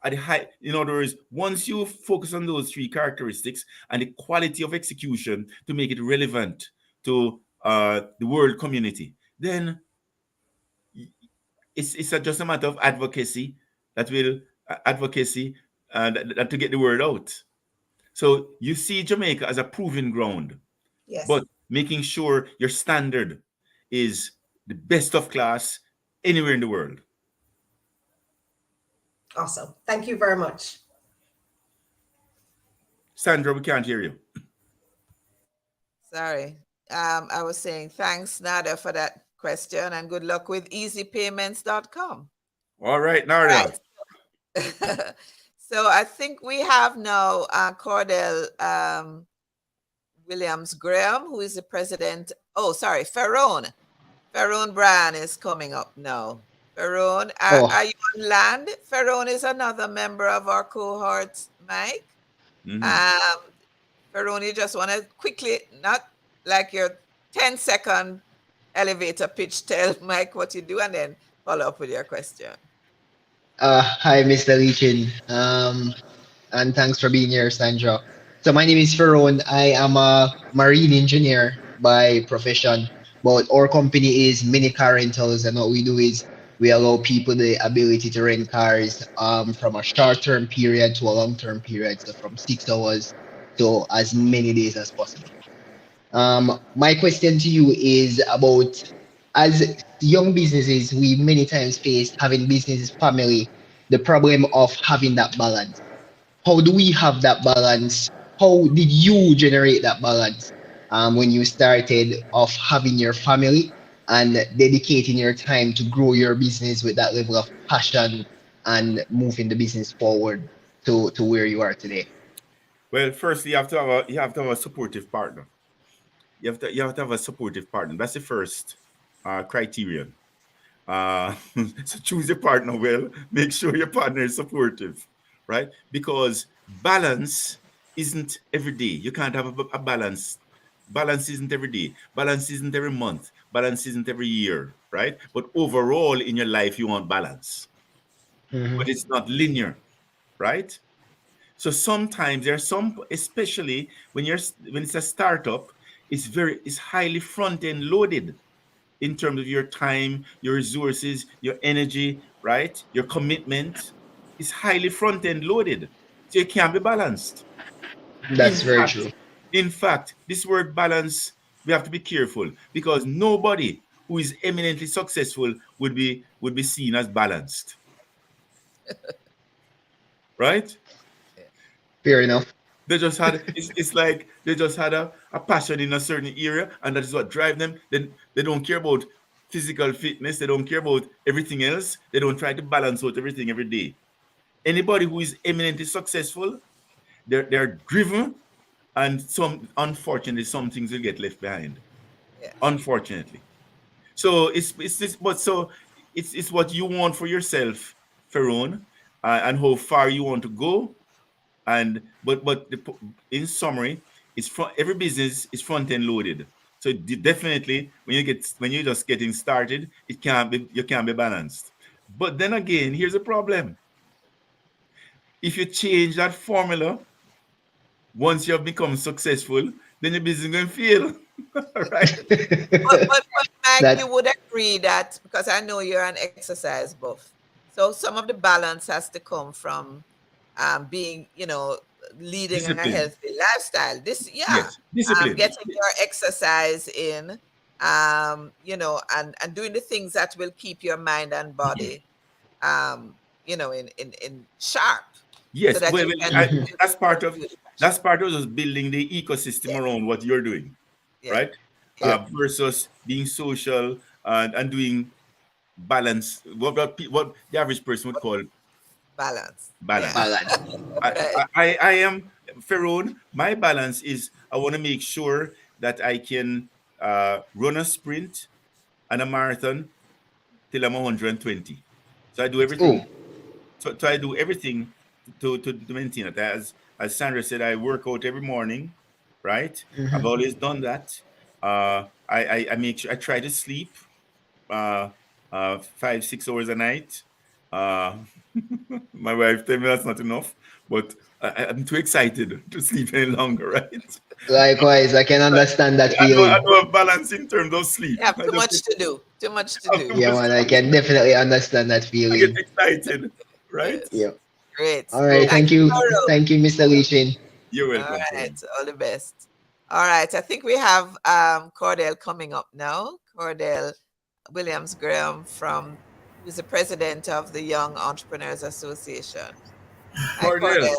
In other words, once you focus on those three characteristics and the quality of execution to make it relevant to the world community, then it's just a matter of advocacy to get the word out. So you see Jamaica as a proving ground, Yes. but making sure your standard is the best of class anywhere in the world. Awesome. Thank you very much. Sandra, we can't hear you. Sorry. I was saying thanks, Nada, for that question, and good luck with easypayments.com. All right, Narda. Right. So I think we have now Cordell Williams Graham, who is the president. Oh, sorry, Ferron. Ferron Bryan is coming up now. Ferron, are you on land? Ferron is another member of our cohort, Mike. Mm-hmm. Ferron, you just want to quickly, not like your 10-second elevator pitch, tell Mike what you do, and then follow up with your question. Hi, Mr. Leachin, and thanks for being here, Sandra. So my name is Ferron. I am a marine engineer by profession, but our company is Mini Car Rentals, and what we do is we allow people the ability to rent cars from a short-term period to a long-term period, so from 6 hours to as many days as possible. My question to you is about, as young businesses, we many times face having business family, the problem of having that balance. How do we have that balance? How did you generate that balance when you started off having your family and dedicating your time to grow your business with that level of passion and moving the business forward to where you are today? Well, first you have to have a supportive partner. You have to have a supportive partner. That's the first criterion. So choose your partner well. Make sure your partner is supportive, right? Because balance isn't every day. You can't have a balance. Balance isn't every day. Balance isn't every month. Balance isn't every year, right? But overall in your life, you want balance. Mhm. But it's not linear, right? So sometimes there are some, especially when it's a startup, it's highly front end loaded in terms of your time, your resources, your energy, right? Your commitment is highly front end loaded. So it can't be balanced. In That's very fact, true. this word balance, we have to be careful because nobody who is eminently successful would be seen as balanced, right? Yeah. Fair enough. They just had it's like they just had a passion in a certain area, and that is what drive them. Then they don't care about physical fitness, they don't care about everything else. They don't try to balance out everything every day. Anybody who is eminently successful, they're driven, and unfortunately some things will get left behind. Yes. Unfortunately. So it's this, but so it's what you want for yourself, Ferron, and how far you want to go. And in summary, every business is front end loaded. So definitely when you're just getting started, you can't be balanced. But then again, here's a problem. If you change that formula once you have become successful, then your business is going to fail. Right? But Mike, That you would agree that because I know you're an exercise buff, so some of the balance has to come from being, leading a Discipline. healthy lifestyle. This, yeah, Yes, discipline. getting your exercise in, and doing the things that will keep your mind and body, um, in sharp, so Yes, that well, you can Mhm. pursue the passion. that's part of just building the ecosystem Yeah, around what you're doing, yeah, right? yeah. Versus being social and doing balance. What the average person would call Balance. Yeah. balance. balance. I am Ferron. My balance is I want to make sure that I can run a sprint and a marathon till I'm 120. So I do Oh. everything. So I do everything to maintain it. As Sandra said, I work out every morning, right? I've Mhm. always done that. I make sure I try to sleep 5 6 hours a night. Uh, my wife tell me that's not enough, but I'm too excited to sleep any longer, right? Likewise, I can understand that I feeling. don't have balance in terms of sleep. You have I too just much to do. Too much to have too do. Yeah, much to man, I do. can definitely understand that I get feeling. excited, right? Yes. Yeah. Great. All right. So Thank Thank you, you. Guru. Thank you, Mr. Lichin. you're All welcome, right. friend. All the best. All right. I think we have Cordell coming up now. Cordell Williams Graham who's the president of the Young Entrepreneurs Association. Hi, Cordell, Cordell.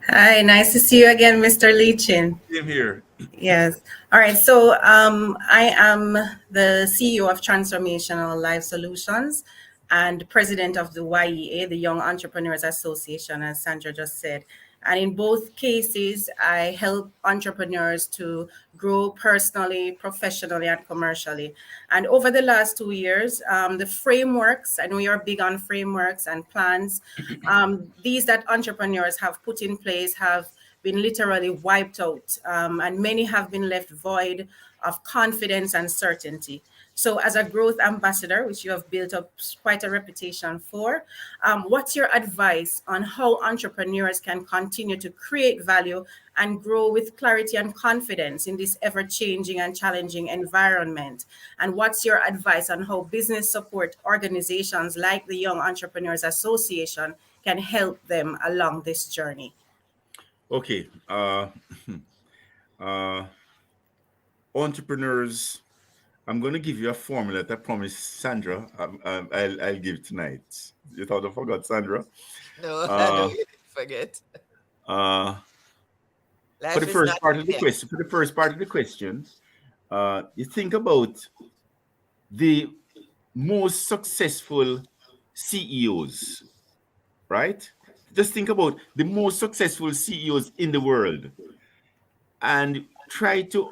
Hi, nice to see you again, Mr. Leachin. same here. Yes. All right. So I am the CEO of Transformational Life Solutions and president of the YEA, the Young Entrepreneurs Association, as Sandra just said. And in both cases, I help entrepreneurs to grow personally, professionally, and commercially. And over the last 2 years, the frameworks, I know you're big on frameworks and plans, these that entrepreneurs have put in place have been literally wiped out, and many have been left void of confidence and certainty. So, as a growth ambassador, which you have built up quite a reputation for, what's your advice on how entrepreneurs can continue to create value and grow with clarity and confidence in this ever changing and challenging environment? And what's your advice on how business support organizations like the Young Entrepreneurs Association can help them along this journey? Okay. Uh, entrepreneurs. I'm going to give you a formula that I promised Sandra. I'll give tonight. You thought I forgot, Sandra? No, I know Uh, you didn't forget. uh, for the Life is first not part of the linear. question, you think about the most successful CEOs, right? Just think about the most successful CEOs in the world and try to,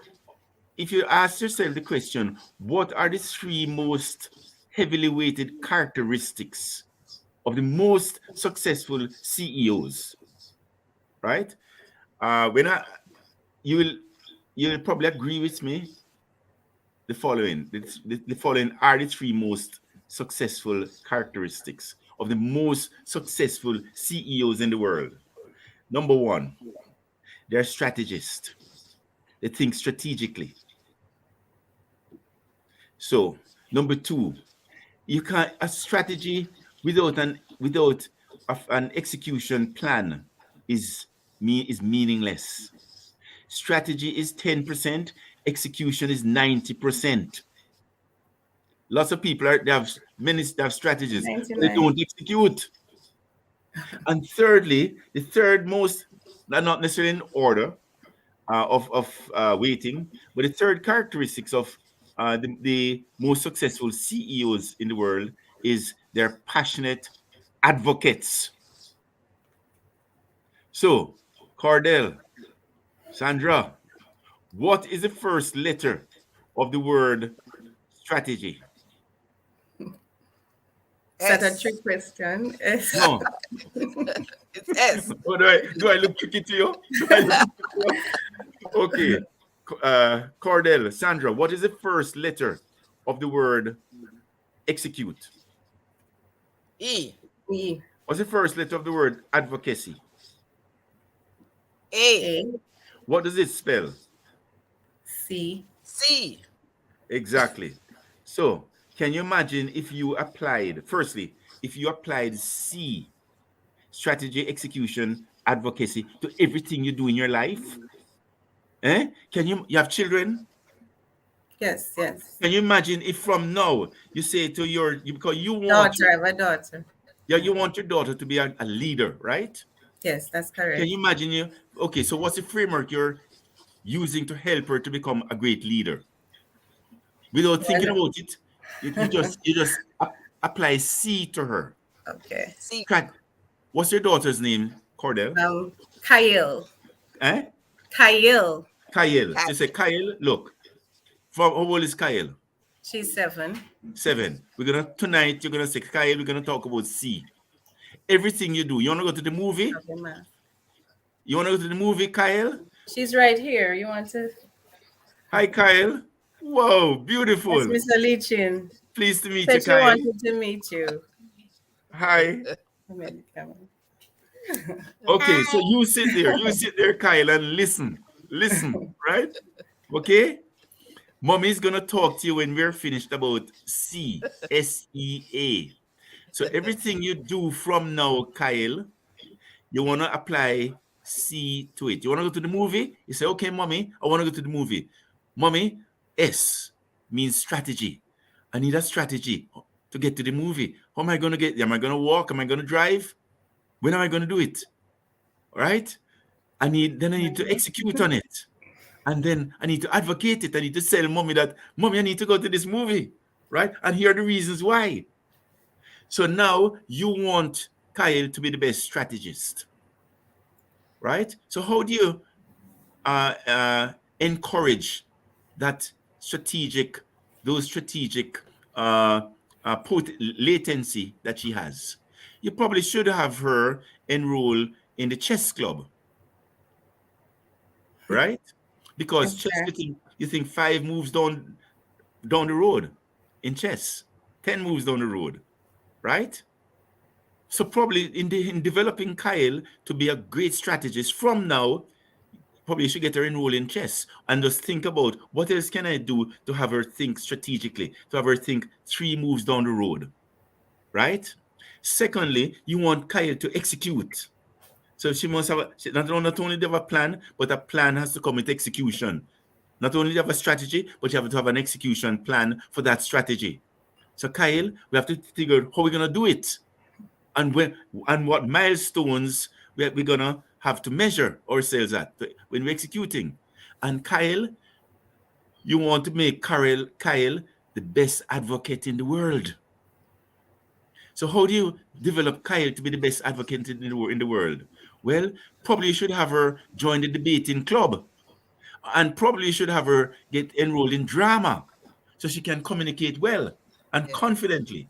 if you ask yourself the question, what are the three most heavily weighted characteristics of the most successful CEOs, right? When you'll probably agree with me. The following are the three most successful characteristics of the most successful CEOs in the world. Number one, they're strategists. They think strategically. So, number two, you can't a strategy without an execution plan is meaningless. Strategy is 10%, execution is 90%. Lots of people they have strategies, but they 99. don't execute. And thirdly, the third most, not necessarily in order of waiting, but the third characteristics of the most successful CEOs in the world is they're passionate advocates. So, Cordell, Sandra, what is the first letter of the word strategy? Is that a S. trick question? No. It's S. Oh, do I look tricky to you? Okay. Cordell, Sandra, what is the first letter of the word execute? E. E. What's the first letter of the word advocacy? A. A. What does it spell? C. C. Exactly. So, can you imagine if you applied, firstly, if you applied C, strategy, execution, advocacy, to everything you do in your life? Can you have children? Yes, yes. Can you imagine if from now you say to because you want Daughter, I have a daughter. you want your daughter to be a leader, right? Yes, that's Can correct. you imagine okay, so what's the framework you're using to help her to become a great leader? Without thinking about it, you just apply C to her. Okay. C. What's your daughter's name, Cordell? Kyle. Eh? Kyle. Kyle. Cat. So say, Kyle, look, from how old is Kyle? She's 7. 7. Tonight, you're gonna say, Kyle, we're gonna talk about C. Everything you do. You wanna go to the movie? Okay, ma. You wanna go to the movie, Kyle? She's right here. You want to? Hi, Kyle. Whoa, That's beautiful. Mr. Lichin. Pleased to meet you, Said she Kyle. wanted to meet you. Hi. Come Okay, so you sit there, Kyle, and listen, right? Okay? Mommy's gonna talk to you when we're finished about SEA. So everything you do from now, Kyle, you wanna apply C to it. You wanna go to the movie? You say, okay, mommy, I wanna go to the movie. Mommy, S means strategy. I need a strategy to get to the movie. How am I gonna get there? Am I gonna walk? Am I gonna drive? When am I gonna do it? All right? I need to execute on it. And then I need to advocate it. I need to tell mommy that, mommy, I need to go to this movie, right? And here are the reasons why. So now you want Kyle to be the best strategist, right? So how do you encourage those strategic latency that she has? You probably should have her enroll in the chess club, right? Because chess, you think 5 moves down the road in chess, 10 moves down the road, right? So probably in developing Kyle to be a great strategist from now, probably you should get her enrolled in chess and just think about what else can I do to have her think strategically, to have her think 3 moves down the road, right? Secondly, you want Kyle to execute. So she must have not only have a plan, but a plan has to come with execution. Not only do you have a strategy, but you have to have an execution plan for that strategy. So Kyle, we have to figure out how we're gonna do it, and what milestones we're gonna have to measure ourselves at when we're executing. And Kyle, you want to make Kyle the best advocate in the world. So how do you develop Kyle to be the best advocate in the world? Well, probably you should have her join the debating club. And probably you should have her get enrolled in drama so she can communicate well and confidently.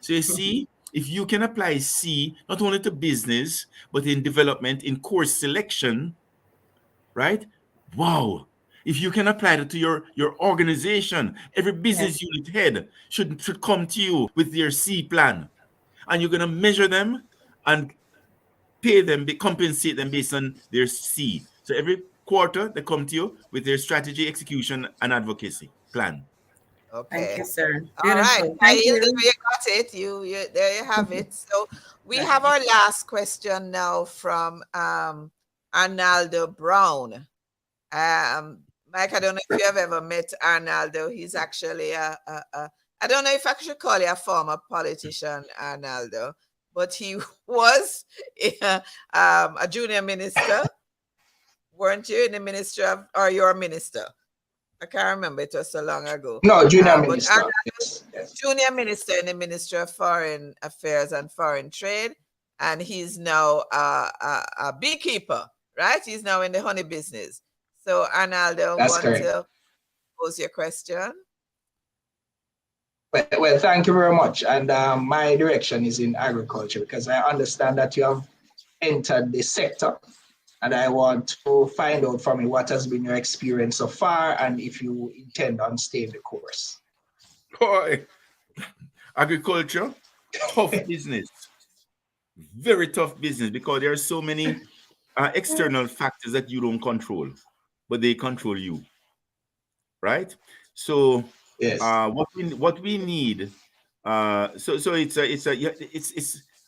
So you see, If you can apply C not only to business, but in development, in course selection, right? Wow. If you can apply that to your organization, every business Yes. unit head should come to you with their C plan. And you're gonna measure them and pay them, compensate them based on their C. So every quarter they come to you with their strategy, execution, and advocacy plan. Thank Okay. you, sir. All right. Beautiful. Thank Hilda, you. you got it. You there you have it. So we have our last question now from Arnaldo Brown. Um, Mike, I don't know if you have ever met Arnaldo. He's actually I don't know if I should call you a former politician, Arnaldo, but he was a junior minister. Weren't you in the ministry of, or you're a minister? I can't remember. It was so long ago. No, junior But minister. Arnaldo, Yes. junior minister in the Ministry of Foreign Affairs and Foreign Trade, and he's now a beekeeper, right? He's now in the honey business. So, Arnaldo, That's want correct. to pose your question? Well, thank you very much. And my direction is in agriculture because I understand that you have entered the sector, and I want to find out from you what has been your experience so far and if you intend on staying the course. Boy, agriculture, tough business. Very tough business because there are so many external factors that you don't control, but they control you, right? So Yes. what we need, so it's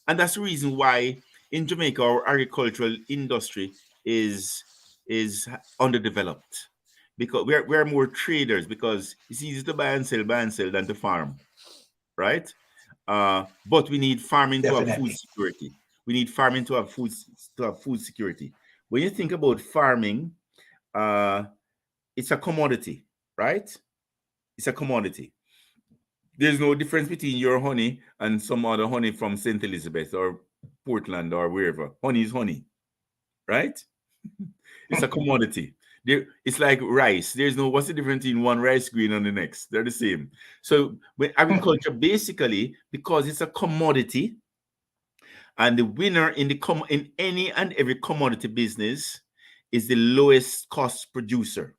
and that's the reason why in Jamaica our agricultural industry is underdeveloped, because we're more traders, because it's easy to buy and sell than to farm, right? But we need farming to have food Definitely. security. We need farming to have food security. When you think about farming, it's a commodity, right? It's a commodity. There's no difference between your honey and some other honey from St. Elizabeth or Portland or wherever. Honey is honey, right? It's a commodity. It's like rice. There's no, what's the difference between one rice grain and the next? They're the same. So when agriculture, basically, because it's a commodity, and the winner in any and every commodity business is the lowest cost producer.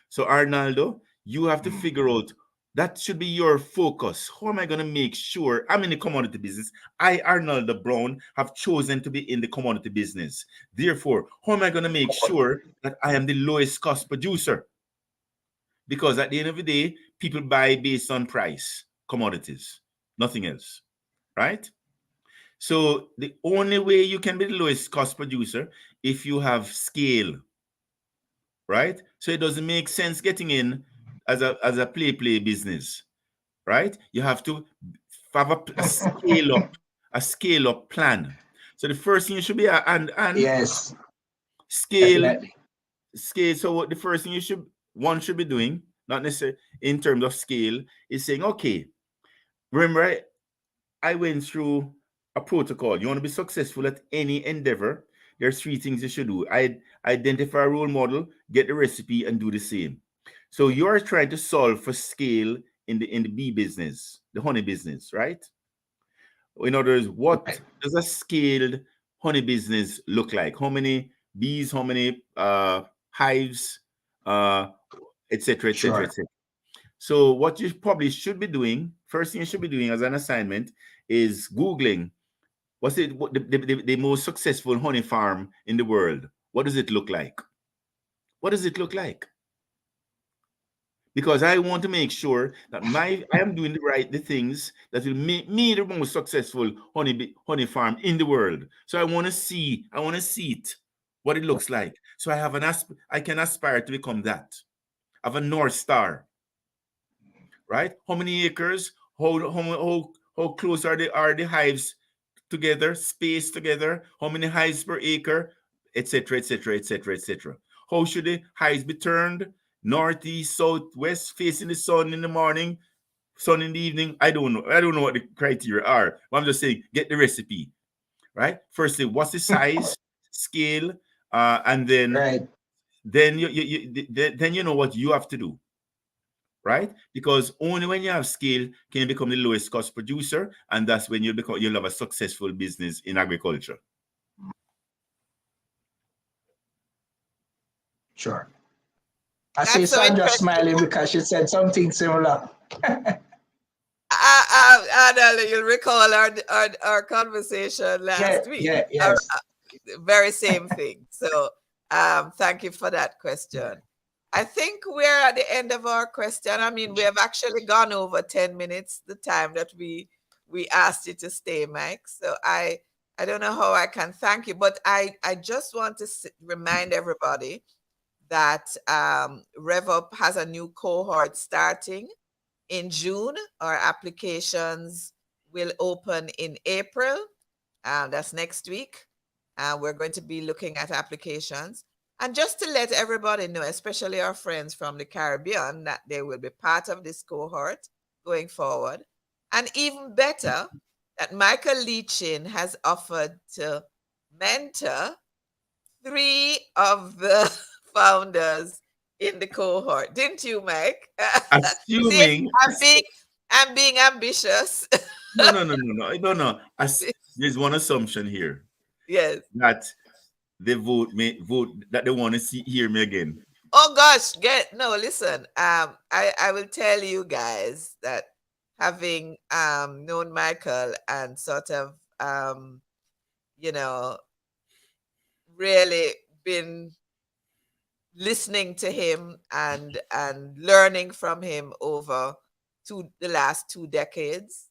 So Arnaldo, you have to figure out, that should be your focus. How am I going to make sure I'm in the commodity business? I, Arnaldo Brown, have chosen to be in the commodity business. Therefore, how am I going to make sure that I am the lowest cost producer? Because at the end of the day, people buy based on price, commodities, nothing else, right? So the only way you can be the lowest cost producer if you have scale, right? So it doesn't make sense getting in as a play business, right? You have to have a scale up plan. So the first thing you should be and Yes, scale. definitely. So what the first thing one should be doing, not necessarily in terms of scale, is saying, okay, remember I went through a protocol. You want to be successful at any endeavor, there's three things you should do. Identify a role model, get the recipe, and do the same. So you're trying to solve for scale in the bee business, the honey business, right? In other words, what does a scaled honey business look like? How many bees, how many hives, etc., etc., Sure. etc. So what you probably should be doing, first thing you should be doing as an assignment, is Googling what the most successful honey farm in the world. What does it look like? What does it look like? Because I want to make sure that I am doing the things that will make me the most successful honey farm in the world. So I want to see it, what it looks like. So I can aspire to become that. I have a North Star, right? How many acres? How close are the hives together, spaced together? How many hives per acre, etc., etc., etc., etc. How should the hives be turned? Northeast, southwest, facing the sun in the morning, sun in the evening. I don't know. I don't know what the criteria are. But I'm just saying, get the recipe, right? Firstly, what's the size, scale, and then Right. then you know what you have to do, right? Because only when you have scale can you become the lowest cost producer, and that's when you'll have a successful business in agriculture. Sure. I see That's so Sandra interesting. smiling because she said something similar. Anna, you'll recall our conversation Yeah, last week. yeah, yes. Very same thing. So thank you for that question. I think we're at the end of our question. I mean, we have actually gone over 10 minutes, the time that we asked you to stay, Mike. So I don't know how I can thank you, but I just want to remind everybody that RevUp has a new cohort starting in June. Our applications will open in April. That's next week. We're going to be looking at applications. And just to let everybody know, especially our friends from the Caribbean, that they will be part of this cohort going forward. And even better, that Michael Leachin has offered to mentor 3 of the founders in the cohort. Didn't you, Mike? See, Assuming I'm being ambitious. no. There's one assumption here Yes. that they vote that they want to hear me again. Oh gosh, listen. I will tell you guys that having known Michael and sort of you know really been listening to him and learning from him over the last 2 decades,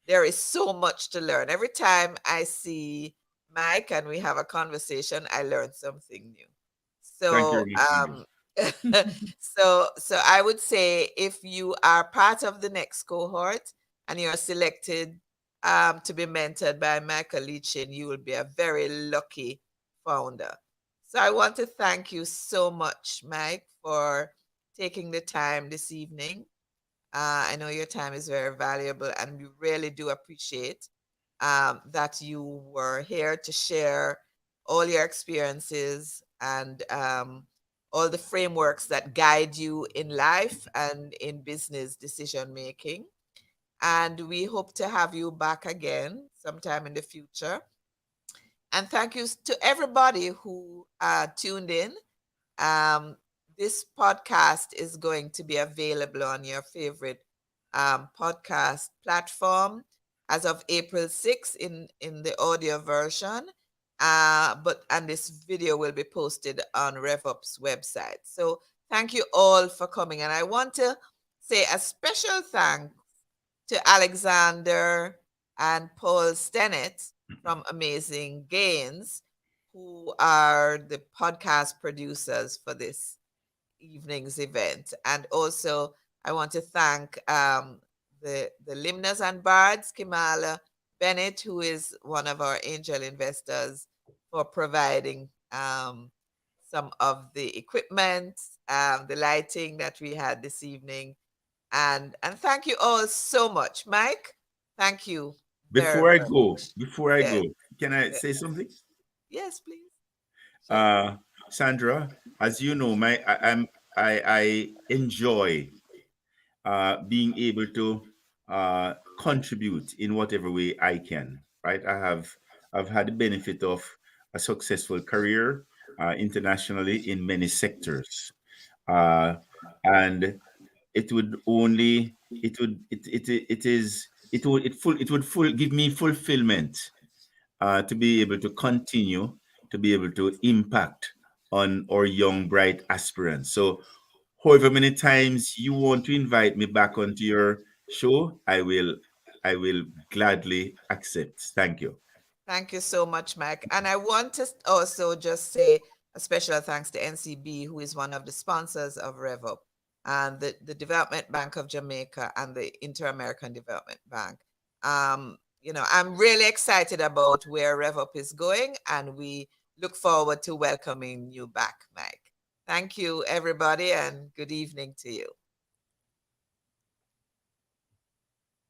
there is so much to learn. Every time I see Mike and we have a conversation, I learn something new. Thank you So very much, Sandra. so I would say if you are part of the next cohort and you're selected to be mentored by Michael Leachin, you will be a very lucky founder. So I want to thank you so much, Mike, for taking the time this evening. I know your time is very valuable, and we really do appreciate that you were here to share all your experiences and all the frameworks that guide you in life and in business decision making. And we hope to have you back again sometime in the future. And thank you to everybody who tuned in. This podcast is going to be available on your favorite podcast platform as of April 6th in the audio version. And this video will be posted on RevUp's website. So thank you all for coming. And I want to say a special thanks to Alexander and Paul Stennett from Amazing Gains, who are the podcast producers for this evening's event. And also, I want to thank the Limners and Bards, Kimala Bennett, who is one of our angel investors, for providing some of the equipment, the lighting that we had this evening. And thank you all so much. Mike, thank you very, Before I very go, much. before I Yes, go, can I yes, say something? yes, please. Sure. Sandra, as you know, I enjoy being able to contribute in whatever way I can. Right, I've had the benefit of a successful career internationally in many sectors, and it would only it would it is it would give me fulfillment to be able to continue to be able to impact on our young bright aspirants. So however many times you want to invite me back onto your show, I will gladly accept. Thank you. Thank you so much, Mike. And I want to also just say a special thanks to NCB, who is one of the sponsors of RevUp, and the Development Bank of Jamaica and the Inter-American Development Bank. I'm really excited about where RevUp is going, and we look forward to welcoming you back, Mike. Thank you, everybody, and good evening to you.